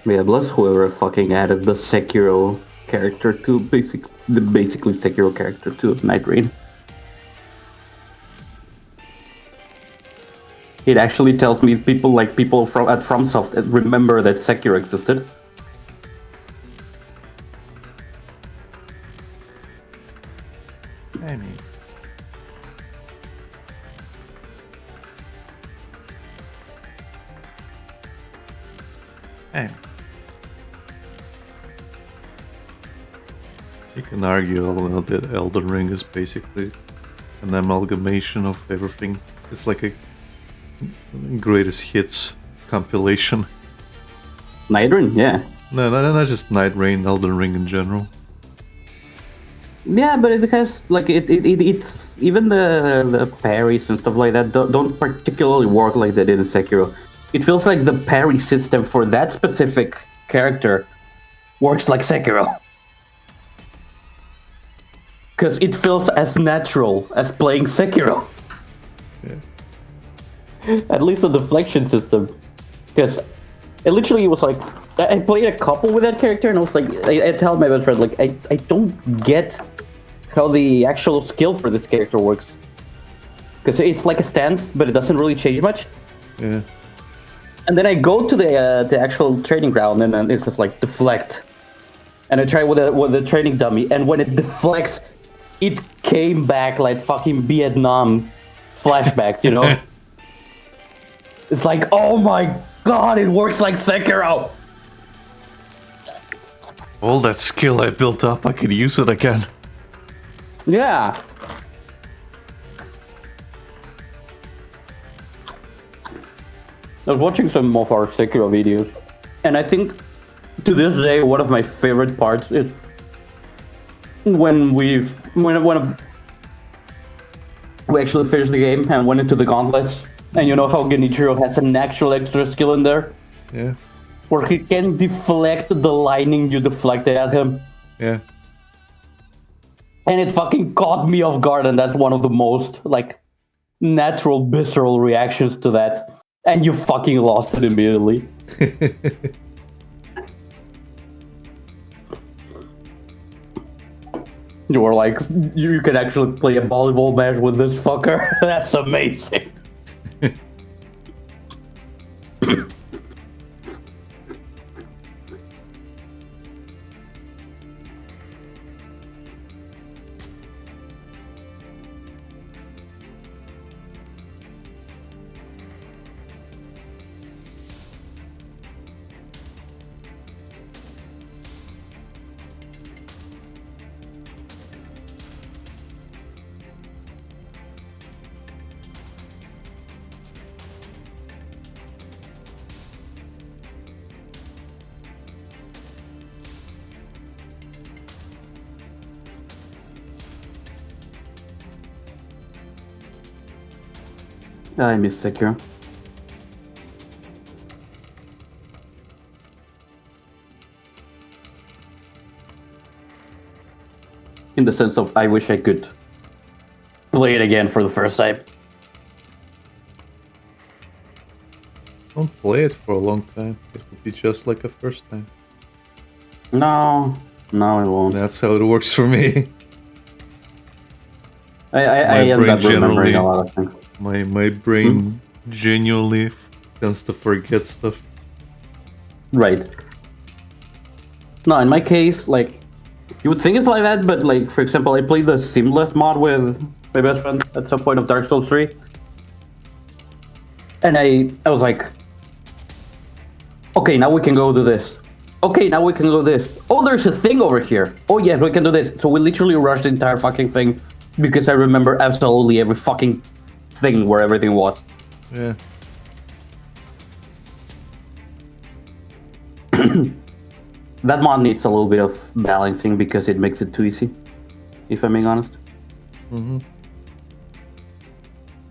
Yeah, bless whoever fucking added the Sekiro character to basically Sekiro character to Night Rain. It actually tells me people at FromSoft remember that Sekiro existed. I mean, you can argue that Elden Ring is basically an amalgamation of everything. It's like a greatest hits compilation. Night Rain, yeah. No, not just Night Rain, Elden Ring in general. Yeah, but it has like it's even the parries and stuff like that don't particularly work like they did in Sekiro. It feels like the parry system for that specific character works like Sekiro because it feels as natural as playing Sekiro. Yeah. At least the deflection system, because it literally was like I played a couple with that character and I was like I tell my best friend like I don't get how the actual skill for this character works. Because it's like a stance, but it doesn't really change much. Yeah. And then I go to the actual training ground, and then it's just like deflect. And I try with the training dummy, and when it deflects, it came back like fucking Vietnam flashbacks, you know? It's like, oh my god, it works like Sekiro! All that skill I built up, I could use it again. Yeah. I was watching some of our Sekiro videos, and I think to this day one of my favorite parts is when we actually finished the game and went into the gauntlets, and you know how Genichiro has an actual extra skill in there, Yeah. where he can deflect the lightning you deflected at him, Yeah. and it fucking caught me off guard, and that's one of the most like natural visceral reactions to that, and you fucking lost it immediately. You were like, you can actually play a volleyball match with this fucker. That's amazing. I miss Sekiro. In the sense of, I wish I could play it again for the first time. Don't play it for a long time. It will be just like a first time. No, it won't. That's how it works for me. I end up remembering a lot of things. My brain genuinely tends to forget stuff. Right. No, in my case, like, you would think it's like that, but like, for example, I played the Seamless mod with my best friend at some point of Dark Souls 3. And I was like, okay, now we can go do this. Okay, now we can go this. Oh, there's a thing over here. Oh, yes, we can do this. So we literally rushed the entire fucking thing because I remember absolutely every fucking thing where everything was. Yeah. That mod needs a little bit of balancing because it makes it too easy, if I'm being honest. Mm-hmm.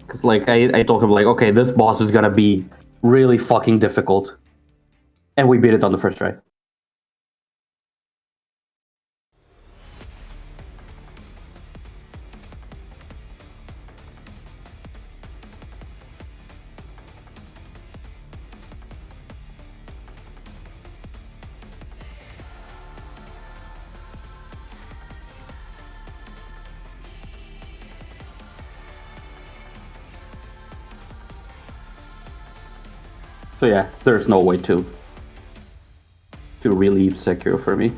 Because, like, I told him, like, okay, this boss is gonna be really fucking difficult. And we beat it on the first try. So yeah, there's no way to relieve Sekiro for me.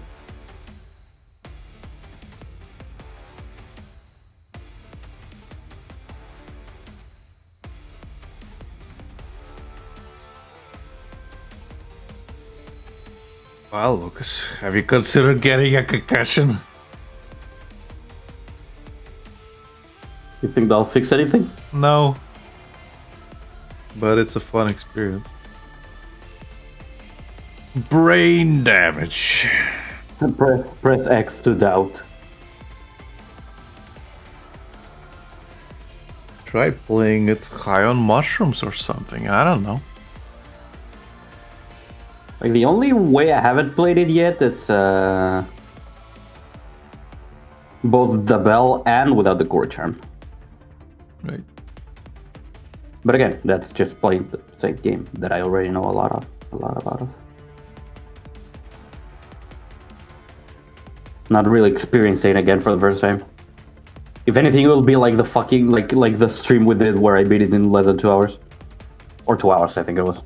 Well, Lucas, have you considered getting a concussion? You think that'll fix anything? No. But it's a fun experience. Brain damage. Press X to doubt. Try playing it high on mushrooms or something. I don't know. Like the only way I haven't played it yet is both the bell and without the core charm. Right. But again, that's just playing the same game that I already know a lot about. Not really experiencing it again for the first time. If anything, it will be like the fucking like the stream we did where I beat it in less than 2 hours, or 2 hours, I think it was.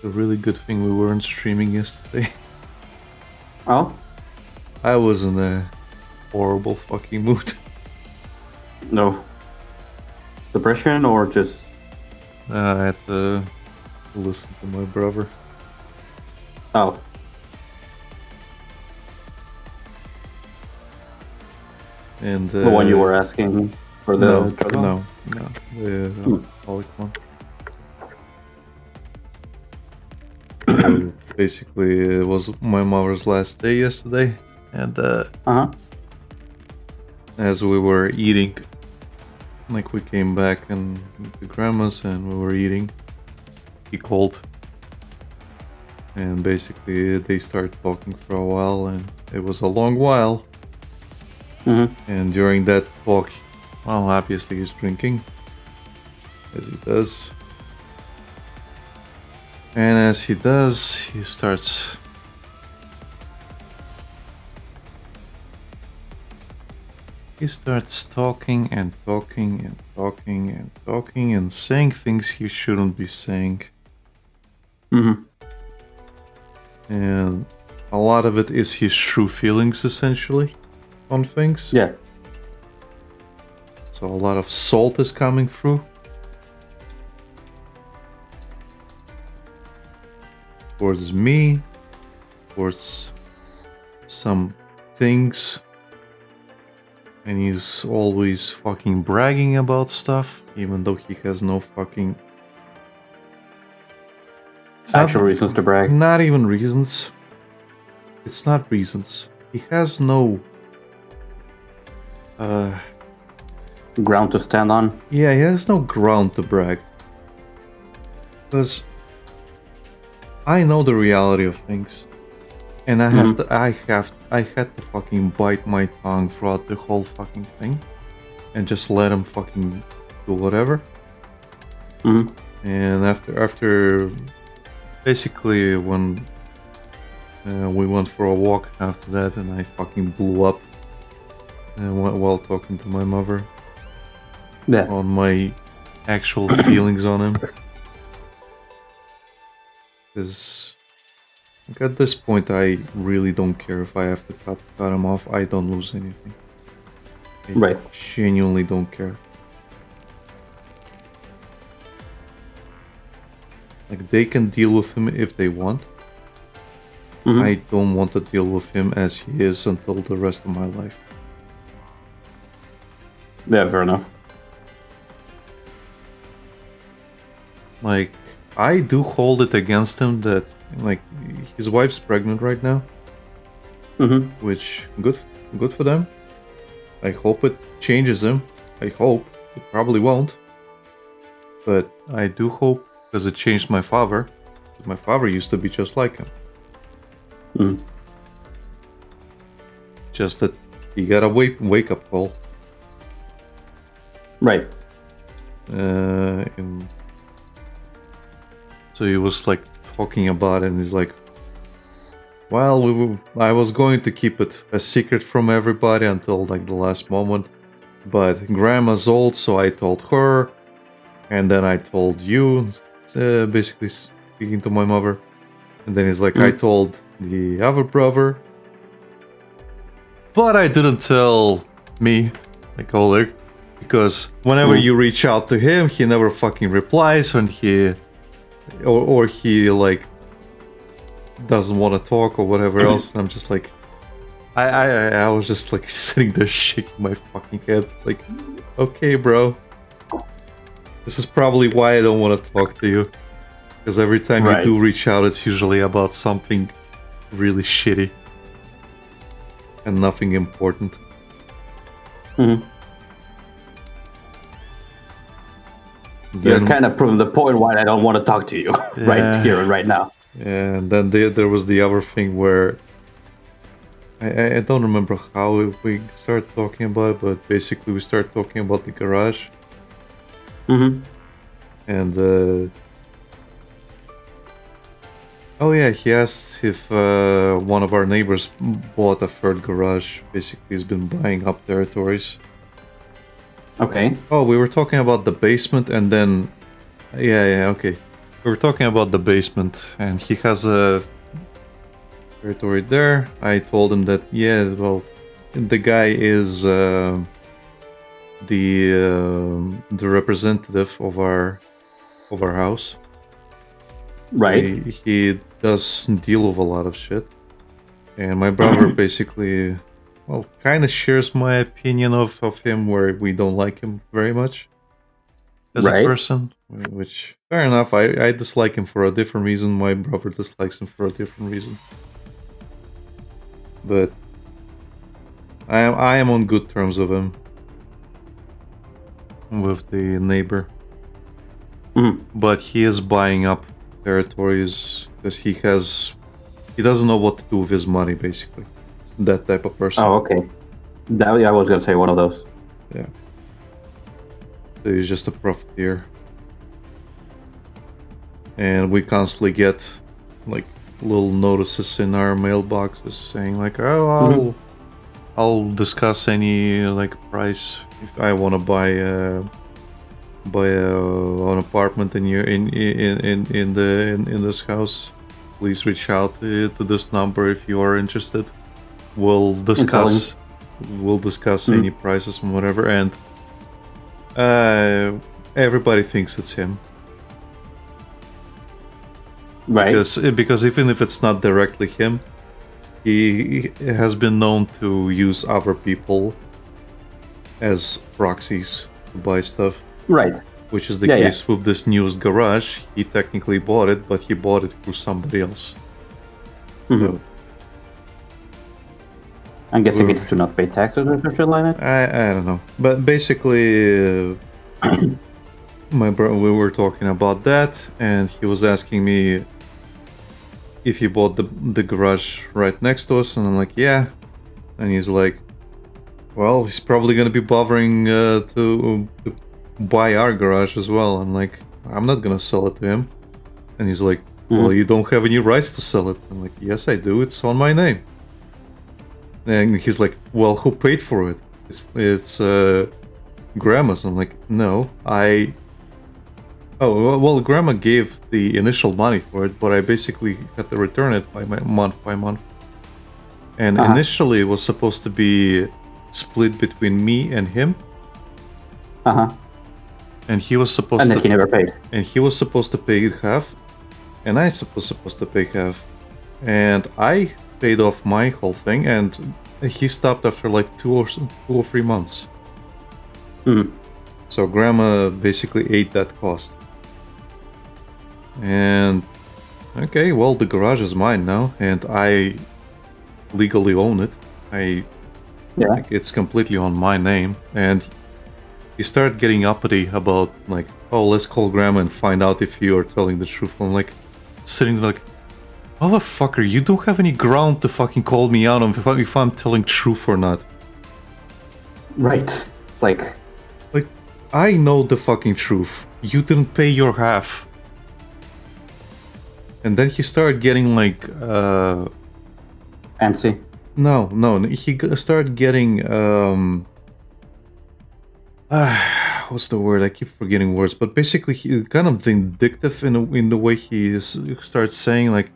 A really good thing we weren't streaming yesterday. Oh? I was in a horrible fucking mood. No. Depression or just... I had to listen to my brother. Oh. And The one you were asking for the drug on? No, the alcoholic one. So basically, it was my mother's last day yesterday, and as we were eating, like we came back and to grandma's and we were eating, he called, and basically they started talking for a while, and it was a long while. And during that talk, well, obviously he's drinking, as he does. And as he does, he starts talking and talking and talking and talking and saying things he shouldn't be saying. And a lot of it is his true feelings, essentially, on things. Yeah. So a lot of salt is coming through. Towards me, towards some things, and he's always fucking bragging about stuff, even though he has no fucking Actual reasons to brag. Not even reasons. It's not reasons. He has no ground to stand on. Yeah, he has no ground to brag. Because I know the reality of things, and I had to fucking bite my tongue throughout the whole fucking thing, and just let him fucking do whatever. And after basically when we went for a walk after that, and I fucking blew up while talking to my mother on my actual feelings on him. Because at this point, I really don't care if I have to cut him off. I don't lose anything. I genuinely don't care. Like, they can deal with him if they want. I don't want to deal with him as he is until the rest of my life. Yeah, fair enough. Like, I do hold it against him that, like, his wife's pregnant right now. Which, good for them. I hope it changes him. I hope. It probably won't. But I do hope, because it changed my father. My father used to be just like him. Just that he got a wake-up call. Right. And so he was like talking about it, and he's like, well, I was going to keep it a secret from everybody until like the last moment, but Grandma's old, so I told her, and then I told you, basically speaking to my mother, and then he's like, I told the other brother, but I didn't tell me, like Oleg, because whenever you reach out to him, he never fucking replies, and he like doesn't want to talk or whatever else. And I'm just like, I was just like sitting there shaking my fucking head, like, okay, bro, this is probably why I don't want to talk to you, because every time you do reach out, it's usually about something really shitty and nothing important. You're kind of proving the point why I don't want to talk to you right here and right now. And then there was the other thing where I don't remember how we started talking about it, but basically we started talking about the garage. And oh yeah, he asked if one of our neighbors bought a third garage. Basically, he's been buying up territories. Okay. Oh, we were talking about the basement, and then okay. We were talking about the basement, and he has a territory there. I told him that, yeah, well, the guy is the representative of our house. Right. He does deal with a lot of shit, and my brother basically, well, kind of shares my opinion of him, where we don't like him very much as a person, which, fair enough. I dislike him for a different reason. My brother dislikes him for a different reason. But I am on good terms with him, with the neighbor. But he is buying up territories because he doesn't know what to do with his money, basically. That type of person. Oh, okay. I was gonna say one of those. Yeah. So he's just a profiteer. And we constantly get like little notices in our mailboxes saying like, oh, I'll discuss any like price if I want to buy an apartment in this house. Please reach out to this number if you are interested. We'll discuss any prices and whatever, and everybody thinks it's him. Right. Because even if it's not directly him, he has been known to use other people as proxies to buy stuff. Right. Which is the case with this newest garage. He technically bought it, but he bought it through somebody else. So, I'm guessing it's to not pay taxes or something like that? I don't know. But basically, my brother, we were talking about that, and he was asking me if he bought the garage right next to us, and I'm like, yeah. And he's like, well, he's probably going to be bothering to buy our garage as well. I'm like, I'm not going to sell it to him. And he's like, well, you don't have any rights to sell it. I'm like, yes, I do. It's on my name. And he's like, well, who paid for it? It's Grandma's. I'm like, no, well, Grandma gave the initial money for it, but I basically had to return it month by month. And initially it was supposed to be split between me and him. And he was supposed to... And then he never paid. And he was supposed to pay half, and I was supposed to pay half. And I paid off my whole thing, and he stopped after like 2 or 3 months. So Grandma basically ate that cost. And okay, well, the garage is mine now, and I legally own it. Like, it's completely on my name. And he started getting uppity about like, oh, let's call Grandma and find out if you are telling the truth. I'm like, sitting there like, motherfucker, you don't have any ground to fucking call me out on if I'm telling truth or not. Right. Like I know the fucking truth. You didn't pay your half. And then he started getting like, Fancy. No, he started getting, what's the word? I keep forgetting words, but basically he kind of vindictive in the way he starts saying like,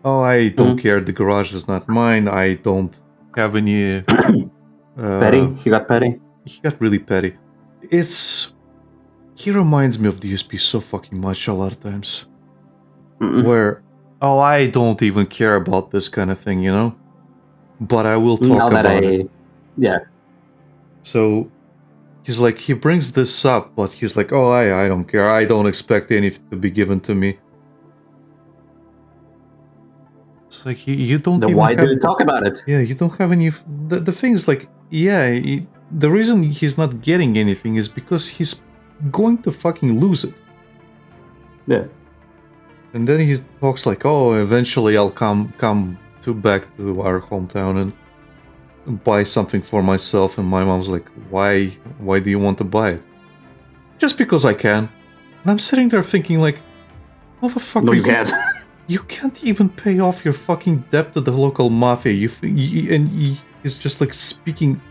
oh, I don't care, the garage is not mine, I don't have any... Petty? He got petty? He got really petty. He reminds me of DSP so fucking much a lot of times. Where, oh, I don't even care about this kind of thing, you know? But I will talk about it. Yeah. So he's like, he brings this up, but he's like, oh, I don't care. I don't expect anything to be given to me. It's like, you don't then even why have... do you talk about it? Yeah, you don't have any... The thing is like, yeah, the reason he's not getting anything is because he's going to fucking lose it. Yeah. And then he talks like, oh, eventually I'll come back to our hometown and buy something for myself. And my mom's like, why do you want to buy it? Just because I can. And I'm sitting there thinking like, motherfucker, no, you can't. You can't even pay off your fucking debt to the local mafia. He's just like speaking,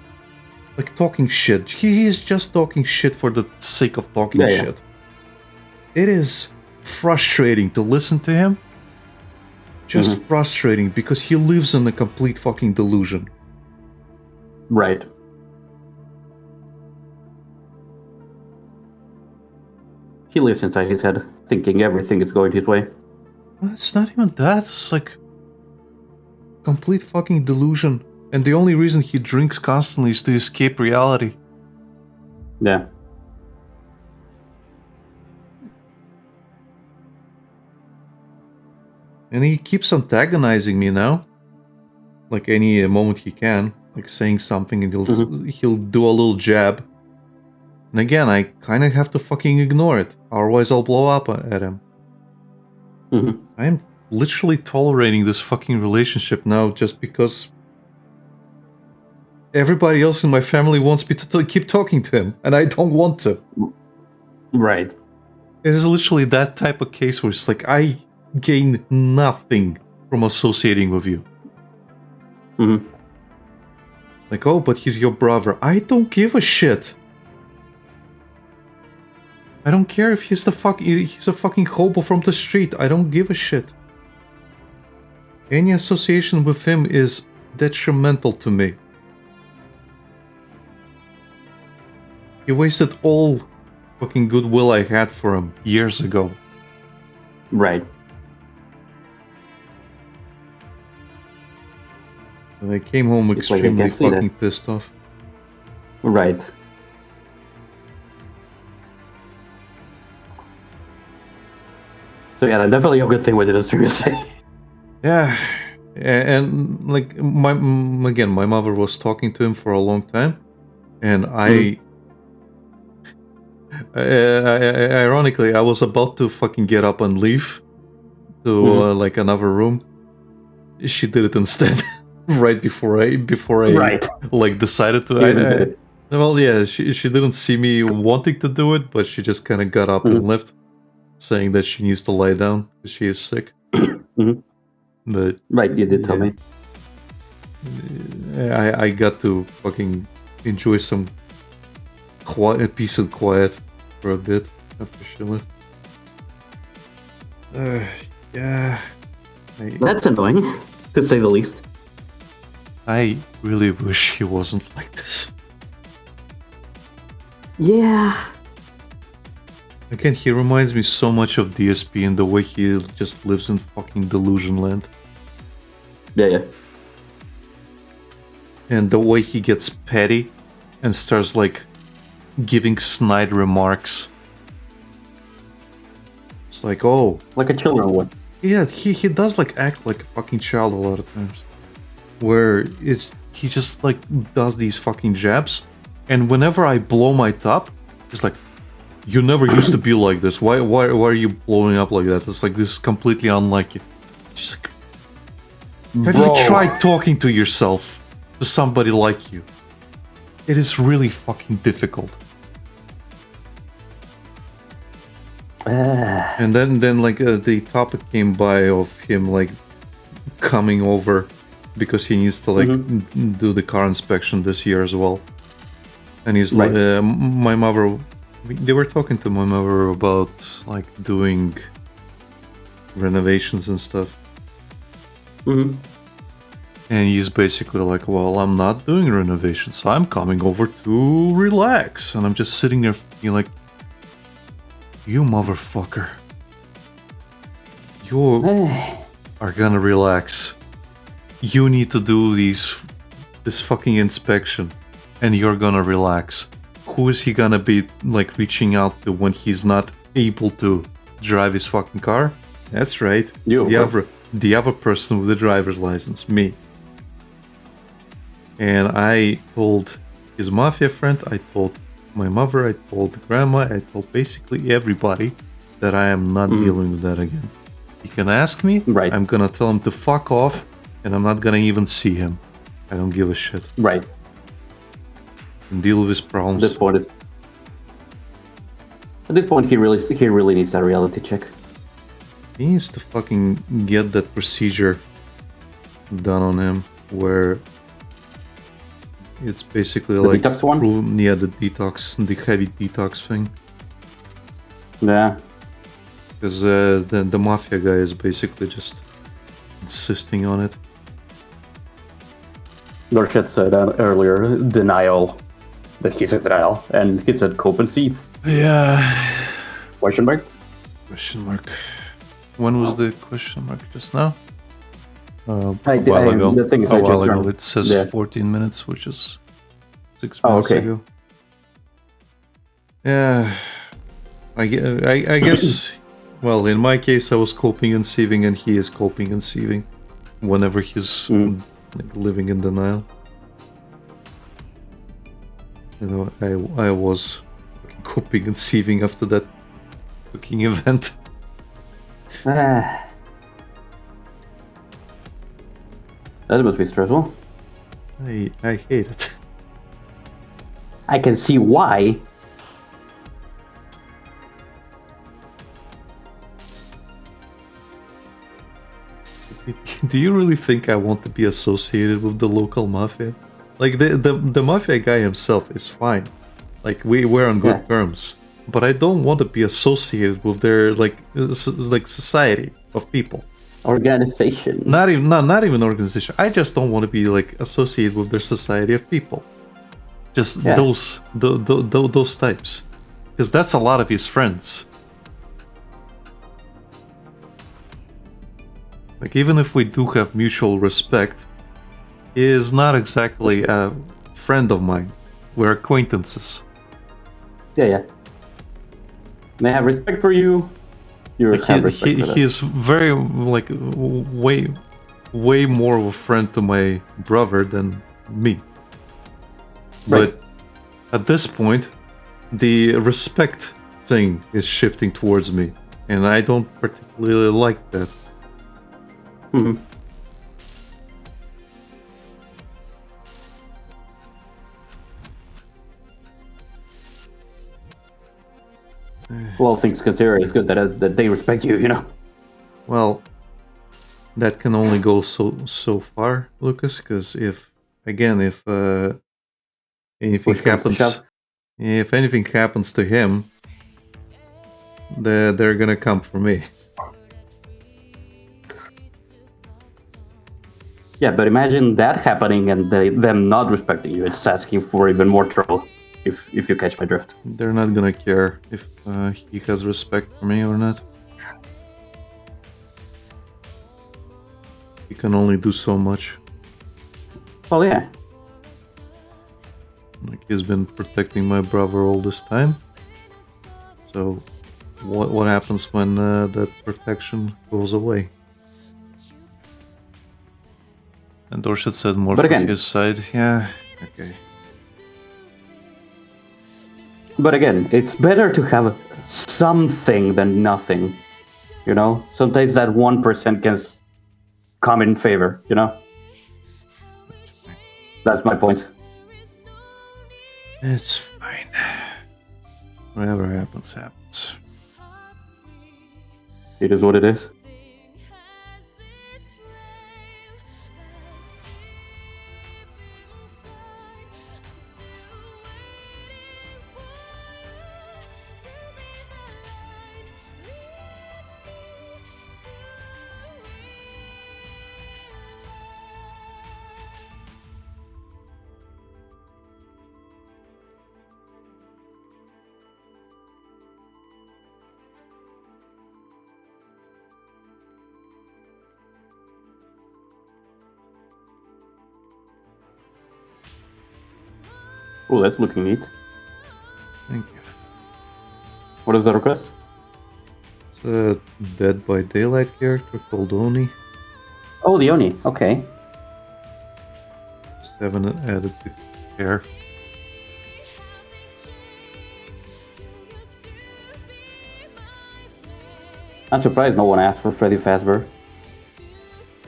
like talking shit. He is just talking shit for the sake of talking shit. It is frustrating to listen to him. Just frustrating because he lives in a complete fucking delusion. Right. He lives inside his head, thinking everything is going his way. It's not even that. It's like complete fucking delusion. And the only reason he drinks constantly is to escape reality. Yeah. And he keeps antagonizing me now. Like any moment he can. Like saying something and he'll do a little jab. And again, I kind of have to fucking ignore it. Otherwise I'll blow up at him. I'm literally tolerating this fucking relationship now just because everybody else in my family wants me to keep talking to him. And I don't want to. Right. It is literally that type of case where it's like, I gain nothing from associating with you. Like, oh, but he's your brother. I don't give a shit. I don't care if he's a fucking hobo from the street. I don't give a shit. Any association with him is detrimental to me. He wasted all fucking goodwill I had for him years ago. Right. And I came home extremely fucking pissed off. Right. So yeah, that's definitely a good thing with it, as you say. Yeah, and like my mother was talking to him for a long time, and ironically, I was about to fucking get up and leave to like another room. She did it instead, right before I like decided to. Well, yeah, she didn't see me wanting to do it, but she just kind of got up and left, saying that she needs to lie down because she is sick. But right, you did tell me. I got to fucking enjoy some peace and quiet for a bit after she left. Yeah. That's annoying, to say the least. I really wish he wasn't like this. Yeah. Again, he reminds me so much of DSP in the way he just lives in fucking delusion land. Yeah. And the way he gets petty and starts like giving snide remarks. It's like, oh, like a children would. Yeah, he does like act like a fucking child a lot of times. Where he just like does these fucking jabs, and whenever I blow my top, it's like, you never used to be like this. Why are you blowing up like that? It's like, this is completely unlike you. Just like, have you tried talking to yourself, to somebody like you? It is really fucking difficult. And then like the topic came by of him like coming over because he needs to like do the car inspection this year as well. And he's Right. like, my mother, they were talking to my mother about like doing renovations and stuff. Mhm. And he's basically like, well, I'm not doing renovations, so I'm coming over to relax. And I'm just sitting there thinking like, you motherfucker. You are gonna relax. You need to do this fucking inspection. And you're gonna relax. Who is he gonna be like reaching out to when he's not able to drive his fucking car? That's right. You. The other person with the driver's license, me. And I told his mafia friend, I told my mother, I told grandma, I told basically everybody that I am not dealing with that again. He can ask me, Right. I'm gonna tell him to fuck off, and I'm not gonna even see him. I don't give a shit. Right. And deal with his problems. At this point, he really needs a reality check. He needs to fucking get that procedure done on him where it's basically The like detox one? the detox, the heavy detox thing. Yeah. Because the mafia guy is basically just insisting on it. Norchet said earlier, denial. That he's in denial. And he said cope and seethe. Yeah. Question mark? Question mark. When was the question mark? Just now? A I- while ago. the thing is, a I while just ago. joined. It says Yeah. 14 minutes, which is 6 Oh, minutes okay. ago. Yeah. I guess, well, in my case, I was coping and sieving, and he is coping and sieving whenever he's like, living in denial. You know, I was coping and sieving after that fucking event. That must be stressful. I hate it. I can see why. Do you really think I want to be associated with the local mafia? Like the mafia guy himself is fine. Like we're on good terms. But I don't want to be associated with their like society of people. Organization. Not even organization. I just don't want to be like associated with their society of people. Just those types. Because that's a lot of his friends. Like, even if we do have mutual respect, he is not exactly a friend of mine. We're acquaintances. Yeah. They have respect for you. You Like, have respect for them. he is very, like, way more of a friend to my brother than me. Right. But at this point, the respect thing is shifting towards me, and I don't particularly like that. Mm-hmm. Well, things considered, it's good that they respect you, you know? Well, that can only go so far, Lucas, because if anything Push comes to shove. if anything happens to him, they're gonna come for me. Yeah, but imagine that happening and them not respecting you. It's asking for even more trouble, if you catch my drift. They're not gonna care if he has respect for me or not. He can only do so much. Well, yeah. Like, he's been protecting my brother all this time. So, what happens when that protection goes away? And Dorset said more But from again- his side. Yeah, okay. But again, it's better to have something than nothing. You know? Sometimes that 1% can come in favor, you know? That's my point. It's fine. Whatever happens, happens. It is what it is. Oh, that's looking neat. Thank you. What is the request? It's a Dead by Daylight character called Oni. Oh, the Oni. Okay. Just haven't added the hair. I'm surprised no one asked for Freddy Fazbear.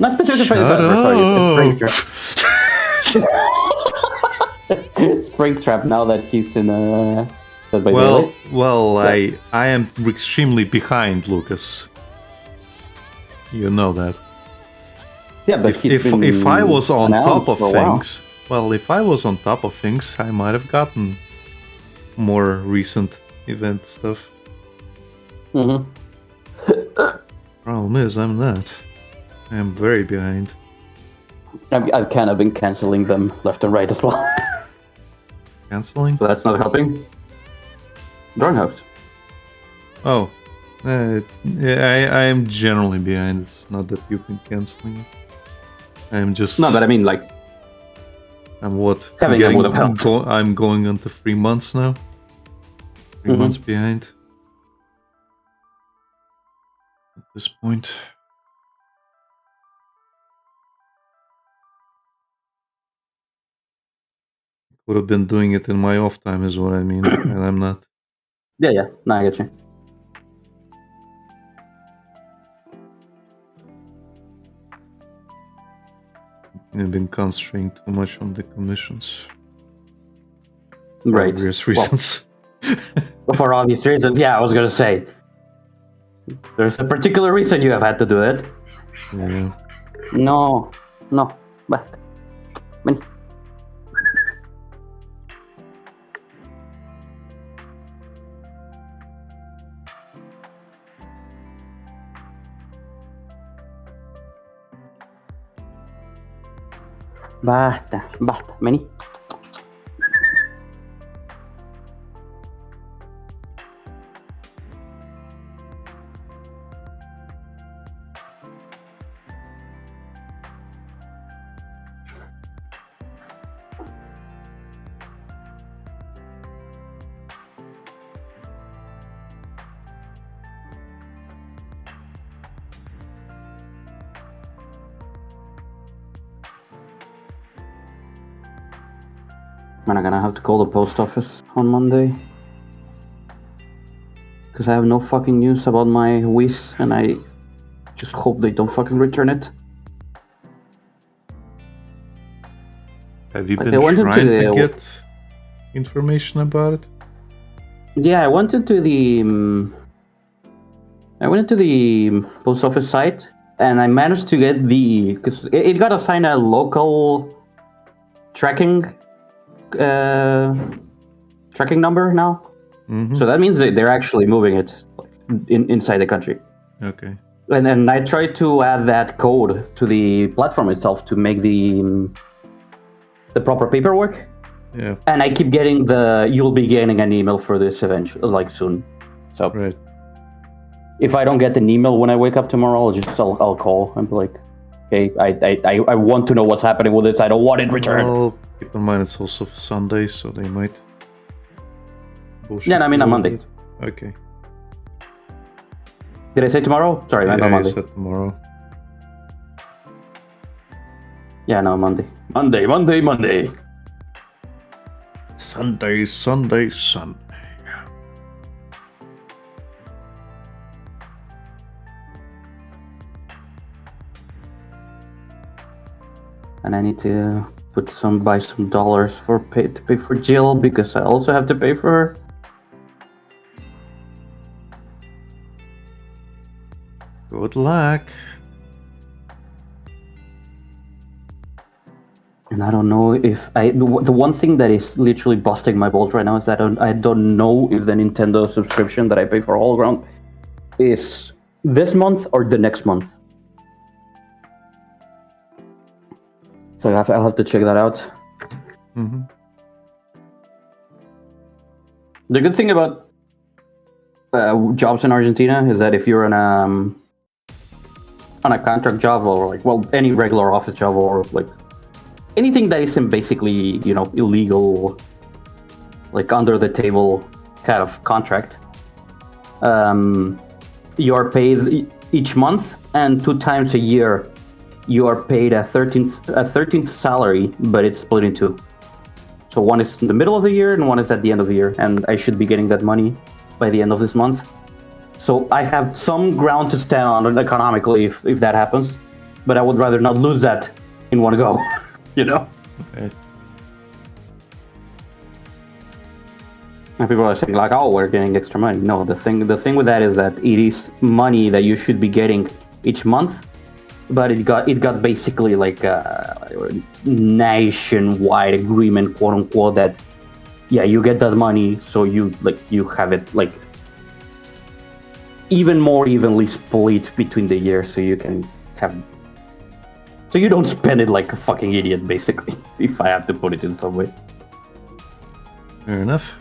Not specifically Freddy Shut Fazbear, sorry. up. It's Springtrap. Springtrap now that he's in Dead by Daylight. I am extremely behind, Lucas. You know that. Yeah, but If I was on top of for a while. things, if I was on top of things, I might have gotten more recent event stuff. Mm-hmm. Problem is, I'm not. I am very behind. I've kind of been canceling them left and right as well. Canceling? So that's not helping. Drawing House. Oh. I am generally behind. It's not that you've been canceling. I'm just... No, but I mean, like... I'm what? Having them would have helped. I'm going on to 3 months now. 3 months behind. At this point. Would have been doing it in my off time is what I mean, and I'm not. Yeah. No, I get you. I've been concentrating too much on the commissions. Right. For obvious reasons. Well, for obvious reasons, yeah, I was gonna say. There's a particular reason you have had to do it. Yeah. No, but... Basta, Manny. Man, I'm gonna have to call the post office on Monday. Because I have no fucking news about my Wish, and I just hope they don't fucking return it. Have you Like, been I went into trying to the- get information about it? Yeah, I went into the post office site, and I managed to get because it got assigned a local tracking number now. Mm-hmm. So that means they're actually moving it inside the country. Okay. And then I tried to add that code to the platform itself to make the proper paperwork. Yeah. And I keep getting you'll be getting an email for this eventually, like soon. So Right. if I don't get an email when I wake up tomorrow, I'll call and be like, okay, I want to know what's happening with this. I don't want it returned. Well, keep in mind it's also Sunday, so they might. Bullshit Yeah, I mean you on a Monday. bit. Okay. Did I say tomorrow? Sorry, I meant on Yeah, you Monday. said tomorrow. Yeah, no, Monday. Monday. Sunday. And I need to buy some dollars to pay for Jill, because I also have to pay for her. Good luck. And I don't know if the one thing that is literally busting my balls right now is that I don't know if the Nintendo subscription that I pay for all around is this month or the next month. So I'll have to check that out. Mm-hmm. The good thing about jobs in Argentina is that if you're on a contract job or like, well, any regular office job or like anything that isn't basically, you know, illegal, like under the table kind of contract, you are paid each month, and 2 times a year you are paid a 13th salary, but it's split in two. So one is in the middle of the year and one is at the end of the year, and I should be getting that money by the end of this month. So I have some ground to stand on economically if that happens, but I would rather not lose that in one go. You know? Okay. And people are saying like, "Oh, we're getting extra money." No, the thing with that is that it is money that you should be getting each month, but it got basically like a nationwide agreement, quote unquote, that yeah, you get that money, so you have it like even more evenly split between the years, so you can have. So you don't spend it like a fucking idiot, basically, if I have to put it in some way. Fair enough.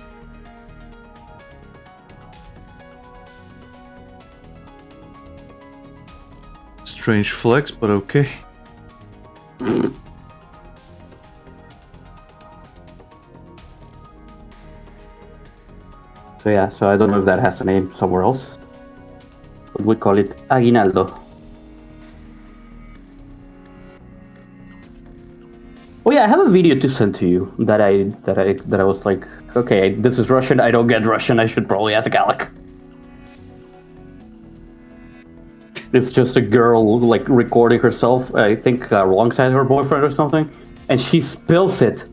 Strange flex, but okay. So yeah, so I don't know if that has a name somewhere else. But we call it aguinaldo. Oh yeah, I have a video to send to you that I was like, okay, this is Russian. I don't get Russian. I should probably ask Alec. It's just a girl like recording herself, I think alongside her boyfriend or something, and she spills it,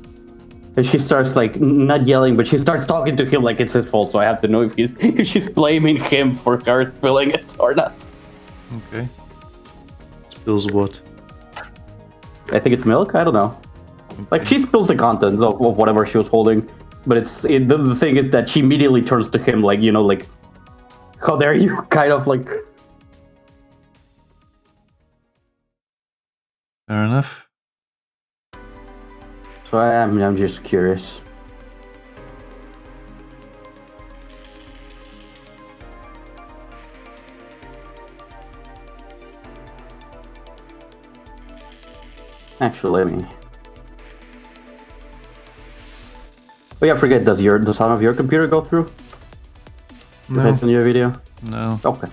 and she starts like not yelling, but she starts talking to him like it's his fault. So I have to know if she's blaming him for her spilling it or not. Okay. Spills what? I think it's milk. I don't know. Like she spills the contents of whatever she was holding, but the thing is that she immediately turns to him like, you know, like, how dare you, kind of like. Fair enough. So I'm just curious. Actually, let me. Oh yeah, forget. Does the sound of your computer go through? No. Based on your video? No. Okay.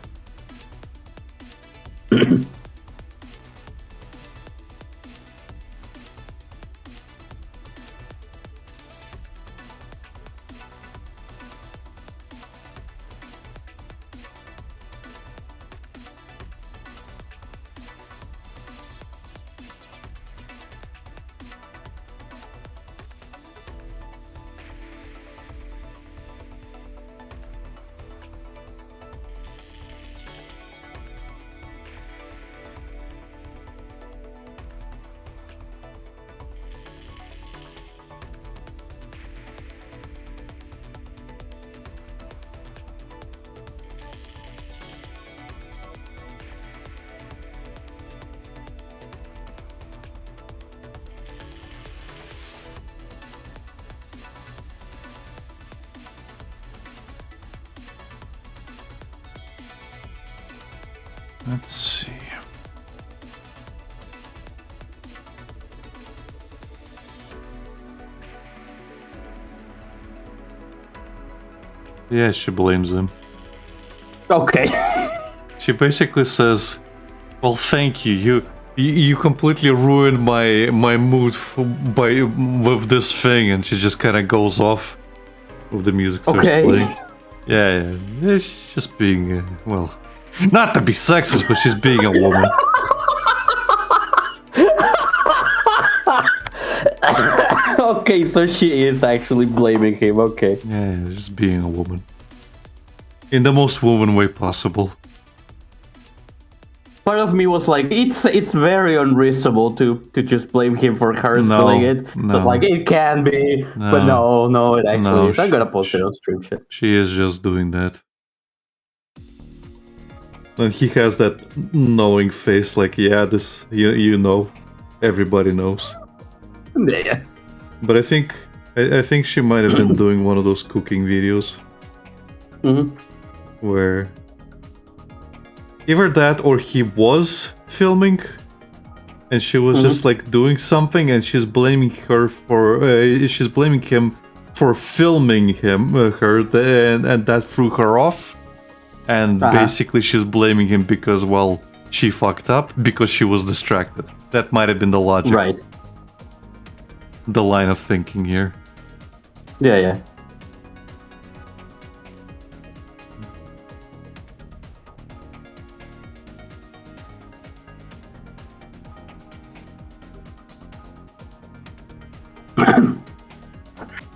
Let's see. Yeah, she blames him. Okay. She basically says, "Well, thank you. You completely ruined my mood with this thing," and she just kind of goes off with the music starts playing. Yeah, she's just being well, not to be sexist, but she's being a woman. Okay, so she is actually blaming him. Okay. Yeah, just being a woman in the most woman way possible. part of me was like, it's very unreasonable to just blame him for her No, spilling it. So no. it's like it can be, but no, it actually is. I'm gonna post it on stream shit. She is just doing that. And he has that knowing face, like, yeah, this, you know, everybody knows. Yeah. But I think she might have been doing one of those cooking videos. Where either that or he was filming and she was just like doing something and she's blaming her for she's blaming him for filming her and that threw her off, and basically she's blaming him because, well, she fucked up because she was distracted. That might have been the logic, Right. The line of thinking here. Yeah.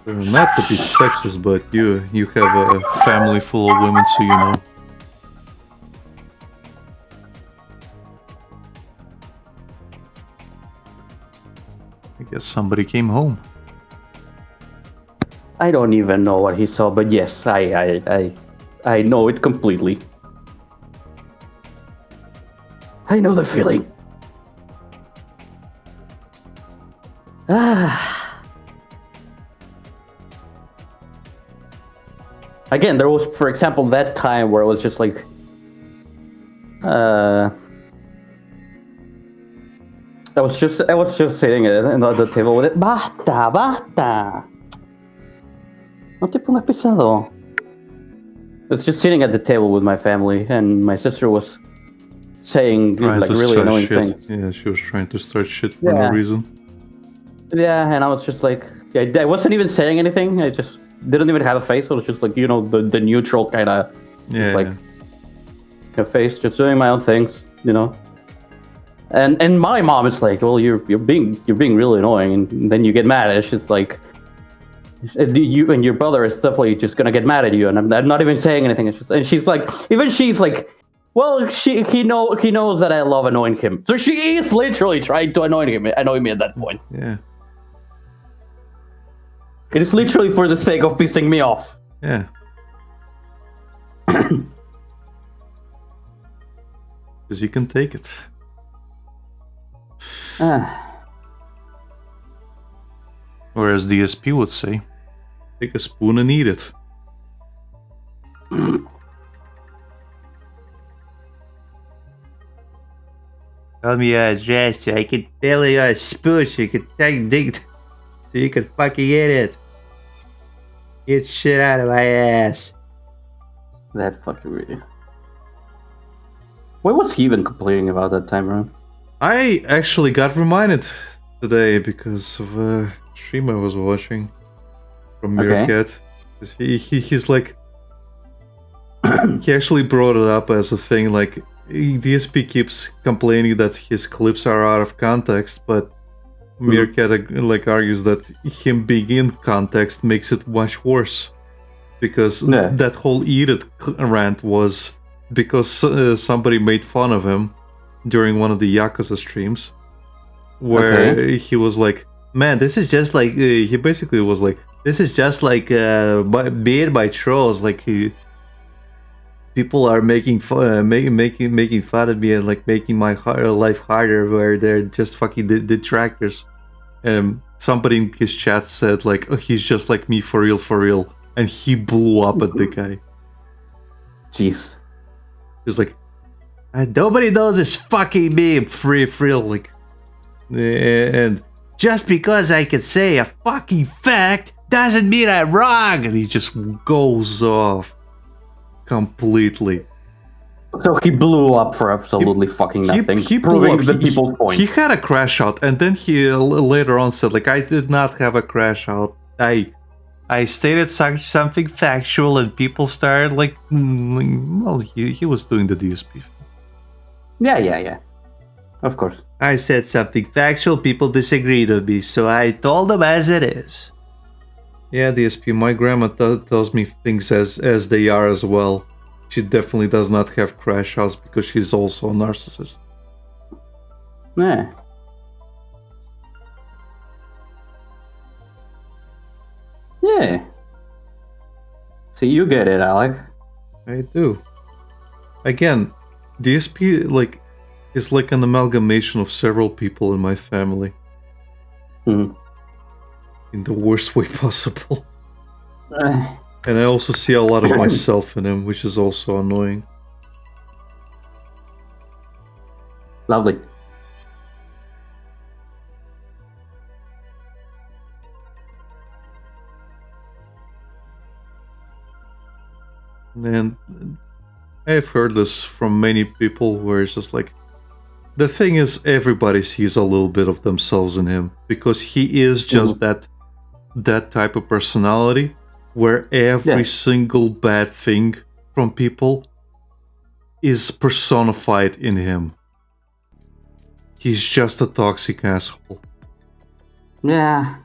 Not to be sexist, but you have a family full of women, so you know. I guess somebody came home. I don't even know what he saw, but yes, I know it completely. I know the feeling. Again, there was, for example, that time where it was just like, I was just sitting at the table with it. Basta. No te pongas pesado. I was just sitting at the table with my family, and my sister was saying like really annoying things. Yeah, she was trying to start shit for no reason. Yeah, and I was just like, I wasn't even saying anything. I just didn't even have a face. I was just like, the neutral kind of, a face, just doing my own things, And my mom is like, well, you're being really annoying, and then you get mad, and she's like, you and your brother is definitely just gonna get mad at you, and I'm not even saying anything. And she's like, well, he knows that I love annoying him, so she is literally trying to annoy me at that point. Yeah. It is literally for the sake of pissing me off. Yeah. Because you can take it. Or as DSP would say, take a spoon and eat it. Tell me your address so I can fill you a spoon so you can take dick so you can fucking eat it. Get shit out of my ass. That fucking video. What was he even complaining about that time around? I actually got reminded today because of a stream I was watching from Meerkat. He's like, he actually brought it up as a thing, like, DSP keeps complaining that his clips are out of context, but Meerkat like argues that him being in context makes it much worse, because that whole "eat it" rant was because somebody made fun of him during one of the Yakuza streams, where he was like, "Man, this is just like," he basically was like, "This is just like being by trolls. Like people are making fun, making fun of me and like making my life harder, where they're just fucking detractors." And somebody in his chat said like, "Oh, he's just like me for real," and he blew up at the guy. Jeez. He's like, nobody knows this fucking meme, free, like, and just because I can say a fucking fact doesn't mean I'm wrong, and he just goes off completely. So he blew up for absolutely fucking nothing. He blew up. People's point. He had a crash out, and then he later on said, like, I did not have a crash out. I stated something factual, and people started like, well, he was doing the DSP. Yeah. Of course. I said something factual, people disagreed with me, so I told them as it is. Yeah, DSP, my grandma tells me things as they are as well. she definitely does not have crash outs because she's also a narcissist. Yeah. Yeah. So you get it, Alec. I do. Again, DSP is like an amalgamation of several people in my family. Hmm. In the worst way possible. Uh, And I also see a lot of myself in him, which is also annoying. Lovely. And I've heard this from many people where it's just like, the thing is, everybody sees a little bit of themselves in him because he is just that type of personality where every single bad thing from people is personified in him. He's just a toxic asshole. Yeah.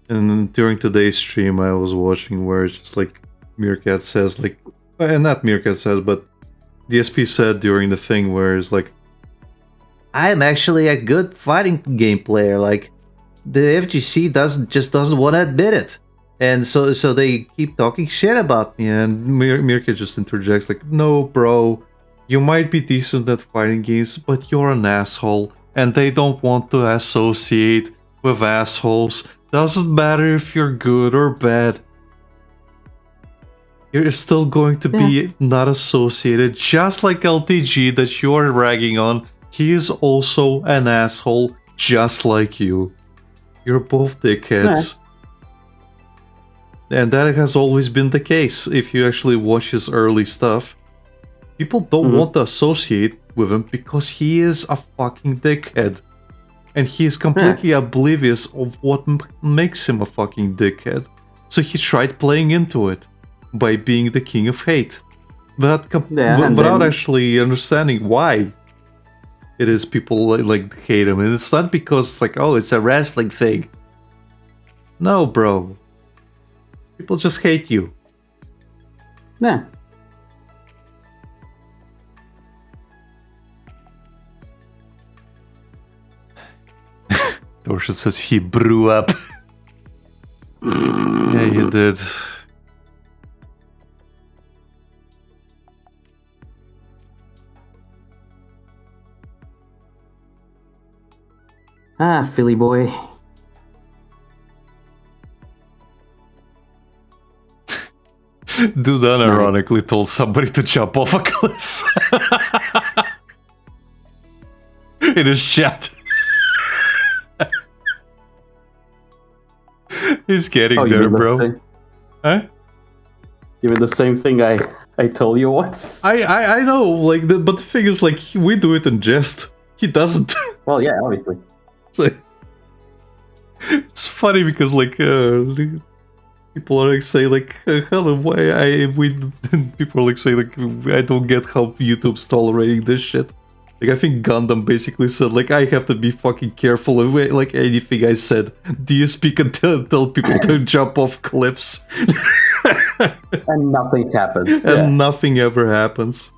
And during today's stream I was watching where it's just like Meerkat says, like, and not Meerkat says, but DSP said during the thing where it's like, I'm actually a good fighting game player. Like, the FGC doesn't want to admit it, and so they keep talking shit about me. And Meerkat just interjects like, "No, bro, you might be decent at fighting games, but you're an asshole, and they don't want to associate with assholes. Doesn't matter if you're good or bad. You're still going to be not associated, just like LTG that you're ragging on. He is also an asshole, just like you. You're both dickheads." And that has always been the case. If you actually watch his early stuff, people don't want to associate with him because he is a fucking dickhead. And he is completely oblivious of what makes him a fucking dickhead. So he tried playing into it by being the king of hate, without actually understanding why it is people like hate him. And it's not because like, oh, it's a wrestling thing. No, bro. People just hate you. Yeah. Dorset says he brew up. Yeah, you did. Ah, Philly boy. Dude unironically told somebody to jump off a cliff. In his chat. He's getting there, bro. Huh? You mean the same thing I told you once? I know, like, but the thing is, like, we do it in jest. He doesn't. Well, yeah, obviously. It's funny because, like, people are like saying, like, hello, people are like saying, like, I don't get how YouTube's tolerating this shit. Like, I think Gundam basically said, like, I have to be fucking careful of like anything I said. DSP can tell people to jump off cliffs. And nothing happens. And nothing ever happens.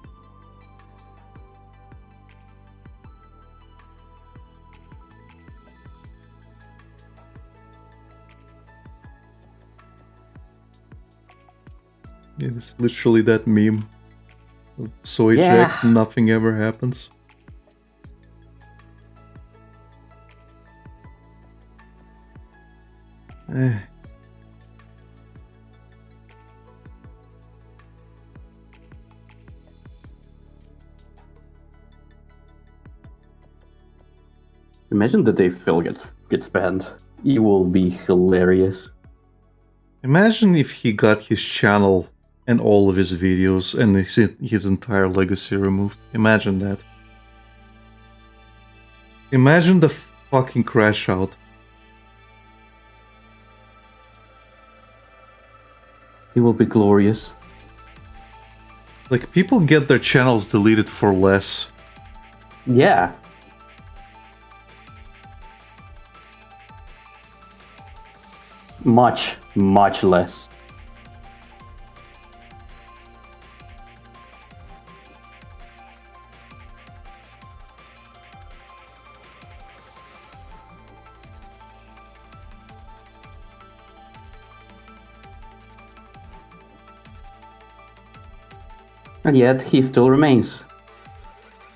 It's literally that meme. Soy check, nothing ever happens. Imagine the day Phil gets banned. It will be hilarious. Imagine if he got his channel and all of his videos and his entire legacy removed. Imagine that. Imagine the fucking crash out. It will be glorious. Like, people get their channels deleted for less. Yeah. Much less. And yet he still remains.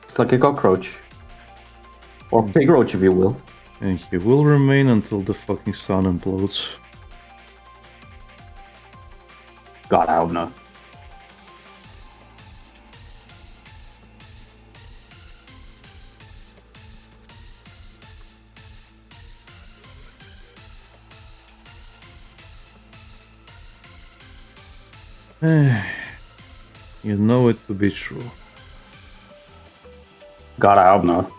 It's like a cockroach. Or pig roach, if you will. And he will remain until the fucking sun implodes. God, I hope not. You know it to be true. God, I hope not.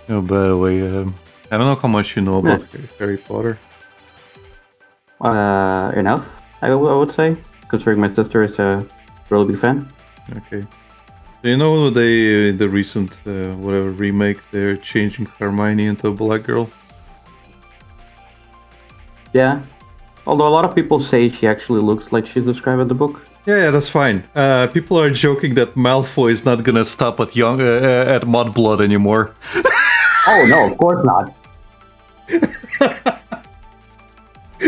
Oh, by the way, I don't know how much you know about Harry Potter. Enough, I would say, considering my sister is a really big fan. Okay. Do you know the recent whatever remake? They're changing Hermione into a black girl. Yeah. Although a lot of people say she actually looks like she's described in the book. Yeah, that's fine. People are joking that Malfoy is not gonna stop at at Mudblood anymore. Oh no, of course not.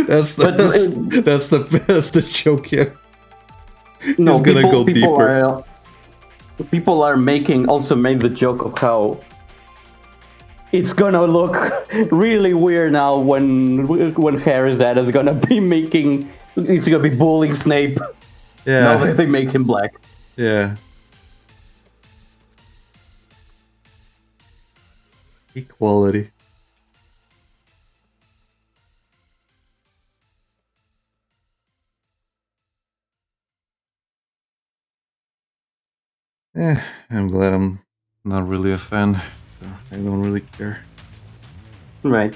that's the joke here. No, He's gonna go deeper. People are also made the joke of how it's gonna look really weird now when Harry's dad is gonna be bullying Snape. Yeah. Now that they make him black. Yeah. Equality. I'm glad I'm not really a fan. So I don't really care. Right.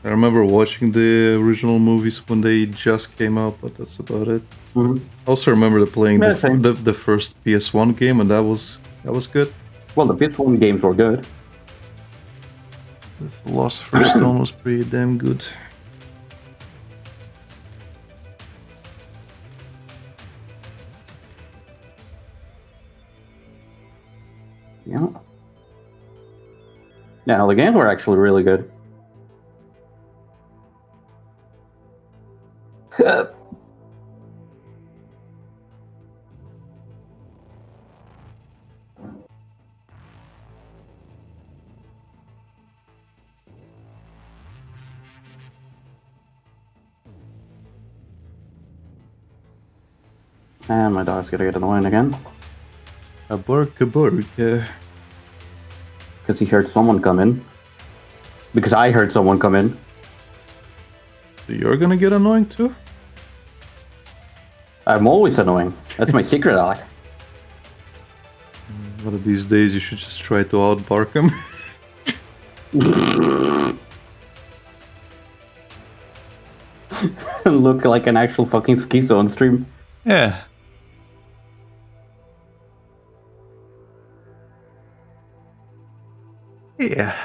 I remember watching the original movies when they just came out, but that's about it. Mm-hmm. I also remember playing the first PS1 game, and that was good. Well, the PS1 games were good. The Philosopher's Stone was pretty damn good. Yeah. Yeah, the games were actually really good. And my dog's gonna get annoying again. A burg. Because he heard someone come in. Because I heard someone come in. So you're gonna get annoying too? I'm always annoying. That's my secret, Alec. One of these days you should just try to outbark him. Look like an actual fucking schizo on stream. Yeah. Yeah.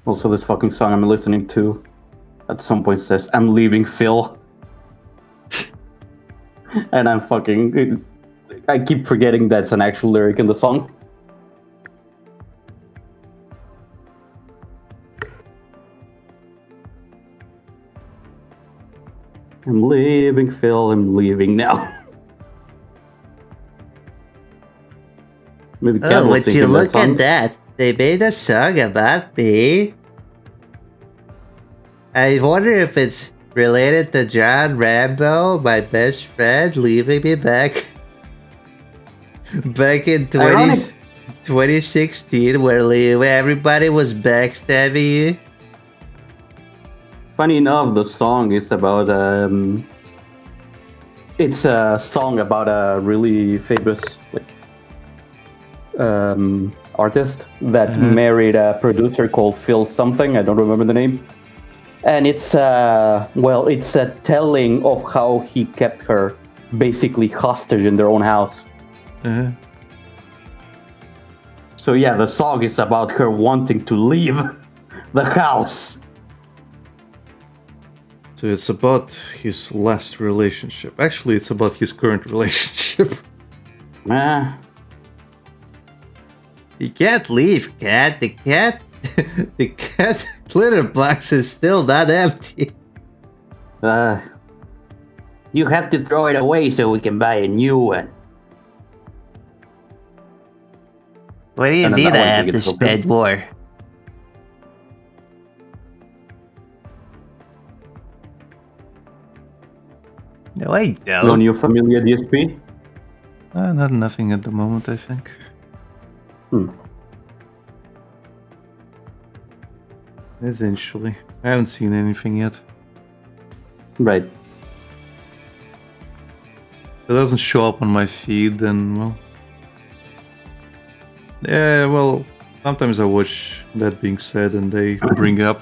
Also, this fucking song I'm listening to at some point says, "I'm leaving Phil." And I keep forgetting that's an actual lyric in the song. I'm leaving Phil, I'm leaving now. Maybe Cat Oh, was would you singing that look song. at that? They made a song about me. I wonder if it's Related to John Rambo, my best friend, leaving me back in Ironic. 2016, where everybody was backstabbing you. Funny enough, the song is about it's a song about a really famous artist that married a producer called Phil something. I don't remember the name. And it's it's a telling of how he kept her basically hostage in their own house. So yeah, the song is about her wanting to leave the house. So it's about his last relationship. Actually, it's about his current relationship. You can't leave, cat. The cat litter box is still not empty. You have to throw it away so we can buy a new one. What do you mean I have to spend more? No, I don't. No new familiar DSP? Nothing at the moment, I think. Eventually. I haven't seen anything yet. Right. If it doesn't show up on my feed, then, well... Yeah, well, sometimes I watch That Being Said and they bring up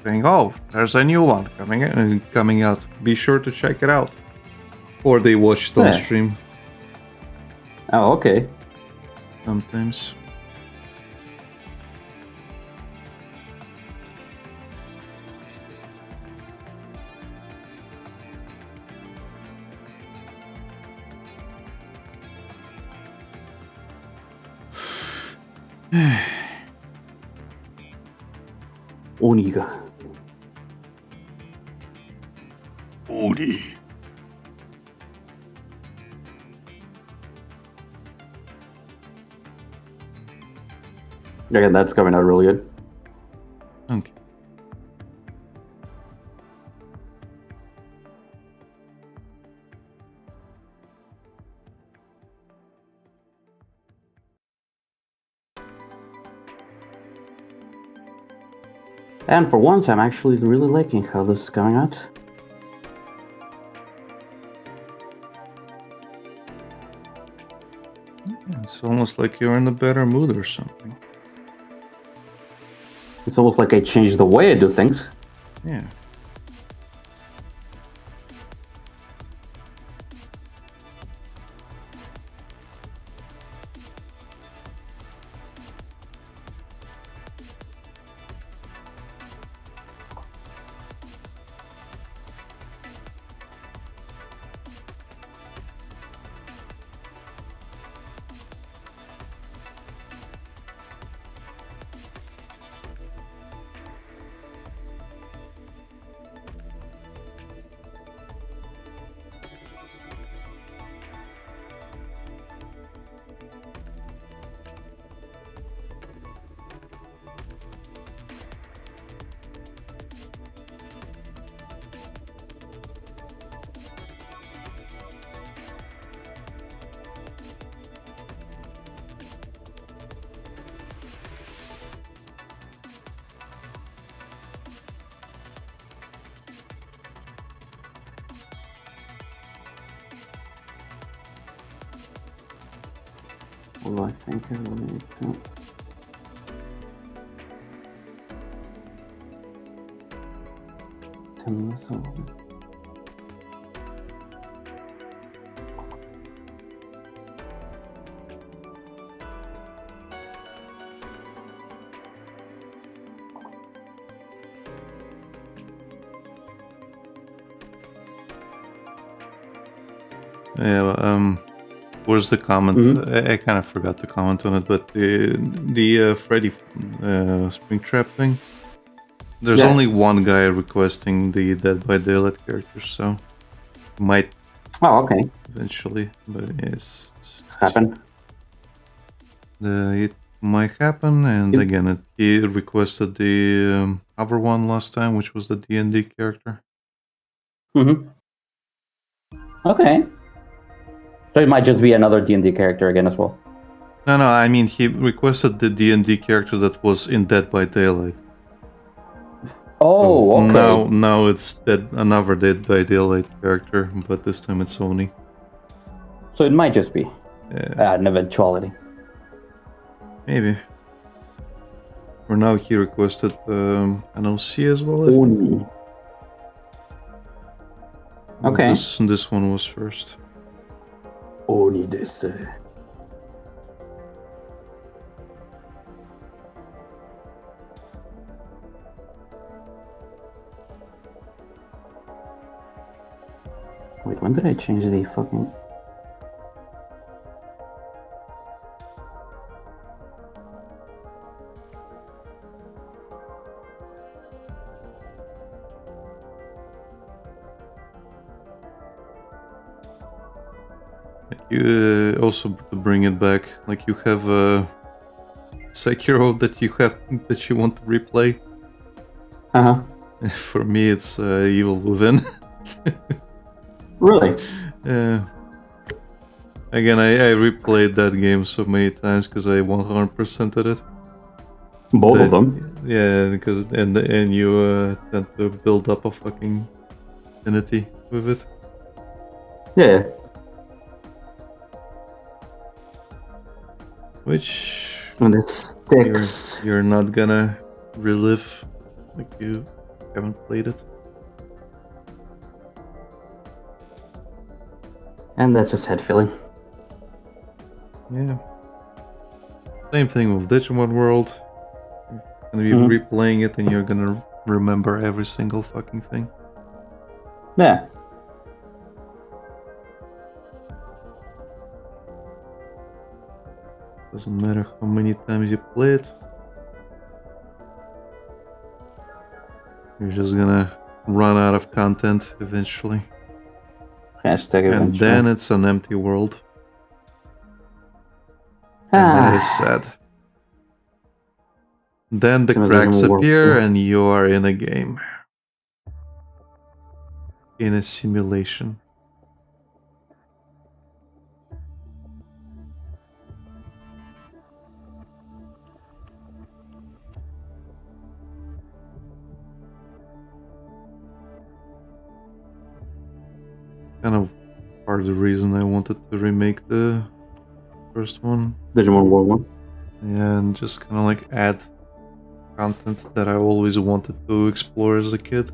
saying, oh, there's a new one coming out. Be sure to check it out. Or they watch it on stream. Oh, okay. Sometimes. Oniga. Oni. Yeah, that's coming out really good. Okay. And for once, I'm actually really liking how this is coming out. Yeah, it's almost like you're in a better mood or something. It's almost like I changed the way I do things. Yeah. Although I think I will need to... Yeah, where's the comment? I kind of forgot the comment on it, but the Freddy Springtrap thing. There's only one guy requesting the Dead by Daylight character, so might. Oh, okay. Eventually, but it's happen. It might happen, and again, he requested the other one last time, which was the D&D character. Mm-hmm. Okay. So it might just be another D&D character again as well. No, I mean he requested the D&D character that was in Dead by Daylight. Oh, So okay. now it's another Dead by Daylight character, but this time it's Oni. So it might just be Yeah, an eventuality. maybe. For now, he requested an OC as well. I think. Oni. But Okay. This one was first. Oni desu. Wait, when did I change the fucking... You also to bring it back, like you have Sekiro that you want to replay. Uh-huh. For me, it's Evil Within. Really? Yeah. Again, I replayed that game so many times because I 100%ed it. Both of them? Yeah, because and you tend to build up a fucking affinity with it. Yeah. Which And it sticks. you're not gonna relive, like you haven't played it. And that's a sad feeling. Yeah. Same thing with Digimon World. You're gonna be replaying it and you're gonna remember every single fucking thing. Yeah. Doesn't matter how many times you play it. You're just gonna run out of content eventually. Hashtag eventually. And then it's an empty world. And that is sad. Then the cracks appear and you are in a game. In a simulation. Kind of part of the reason I wanted to remake the first one. Digimon World 1. Yeah, and just kind of like add content that I always wanted to explore as a kid.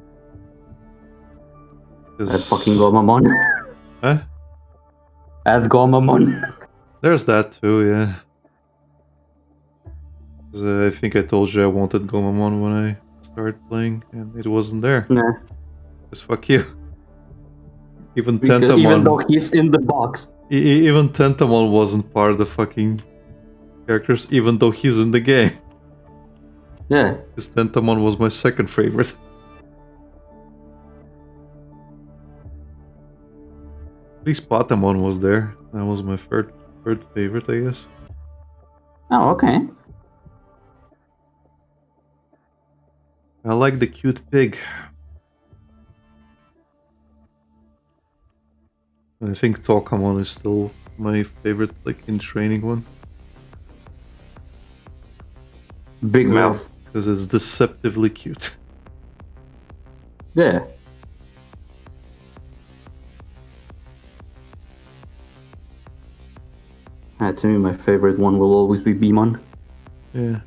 Add fucking Gomamon. Huh? Add Gomamon. There's that too, yeah. I think I told you I wanted Gomamon when I started playing, and it wasn't there. Nah. Just fuck you. Even Because Tentamon... Even though he's in the box. Even Tentamon wasn't part of the fucking characters, even though he's in the game. Yeah. Because Tentamon was my second favorite. At least Patamon was there. That was my third favorite, I guess. Oh, okay. I like the cute pig. I think Tokamon is still my favorite, like, in training one. Big mouth. Because it's deceptively cute. Yeah. To me, my favorite one will always be Beamon. Yeah.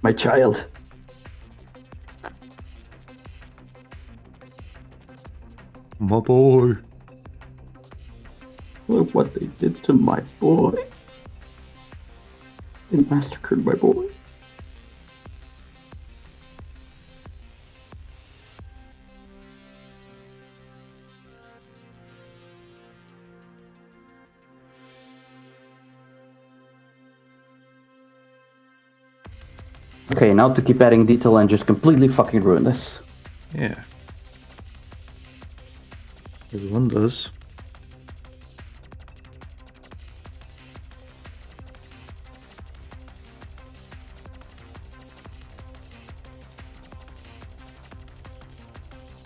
My child. My boy. Look what they did to my boy. They massacred my boy. Okay, now to keep adding detail and just completely fucking ruin this. Yeah. As one does.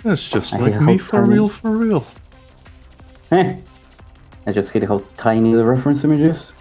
That's just I like hate me how for tiny- real, for real. Eh. I just hate how tiny the reference image is.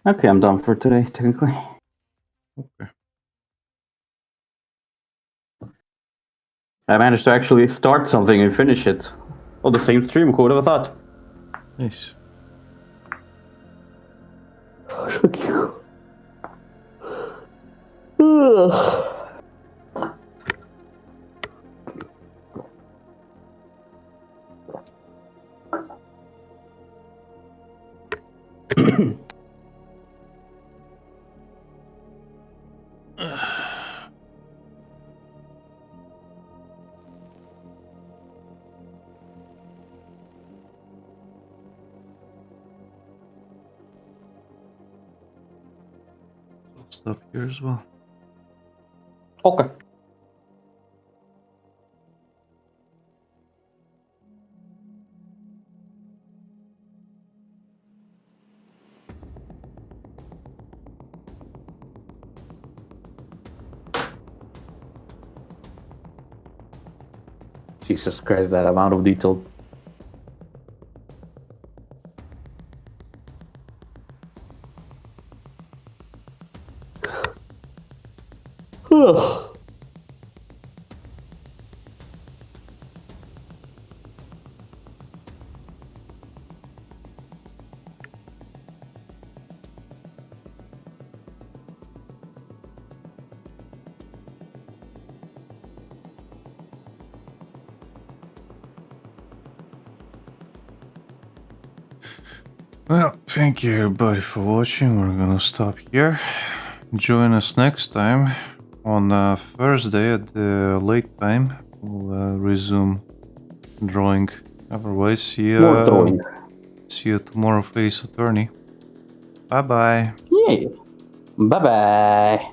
Okay, I'm done for today, technically. Okay. I managed to actually start something and finish it. On the same stream, who would have thought? Nice. Thank you. Ugh. I'll stop here as well. Okay. Jesus Christ, that amount of detail. Ugh. Well, thank you everybody for watching. We're gonna stop here. Join us next time on Thursday at the late time. We'll resume drawing. Otherwise, More throwing. see you tomorrow, Face Attorney. Bye bye. Yay. Bye bye.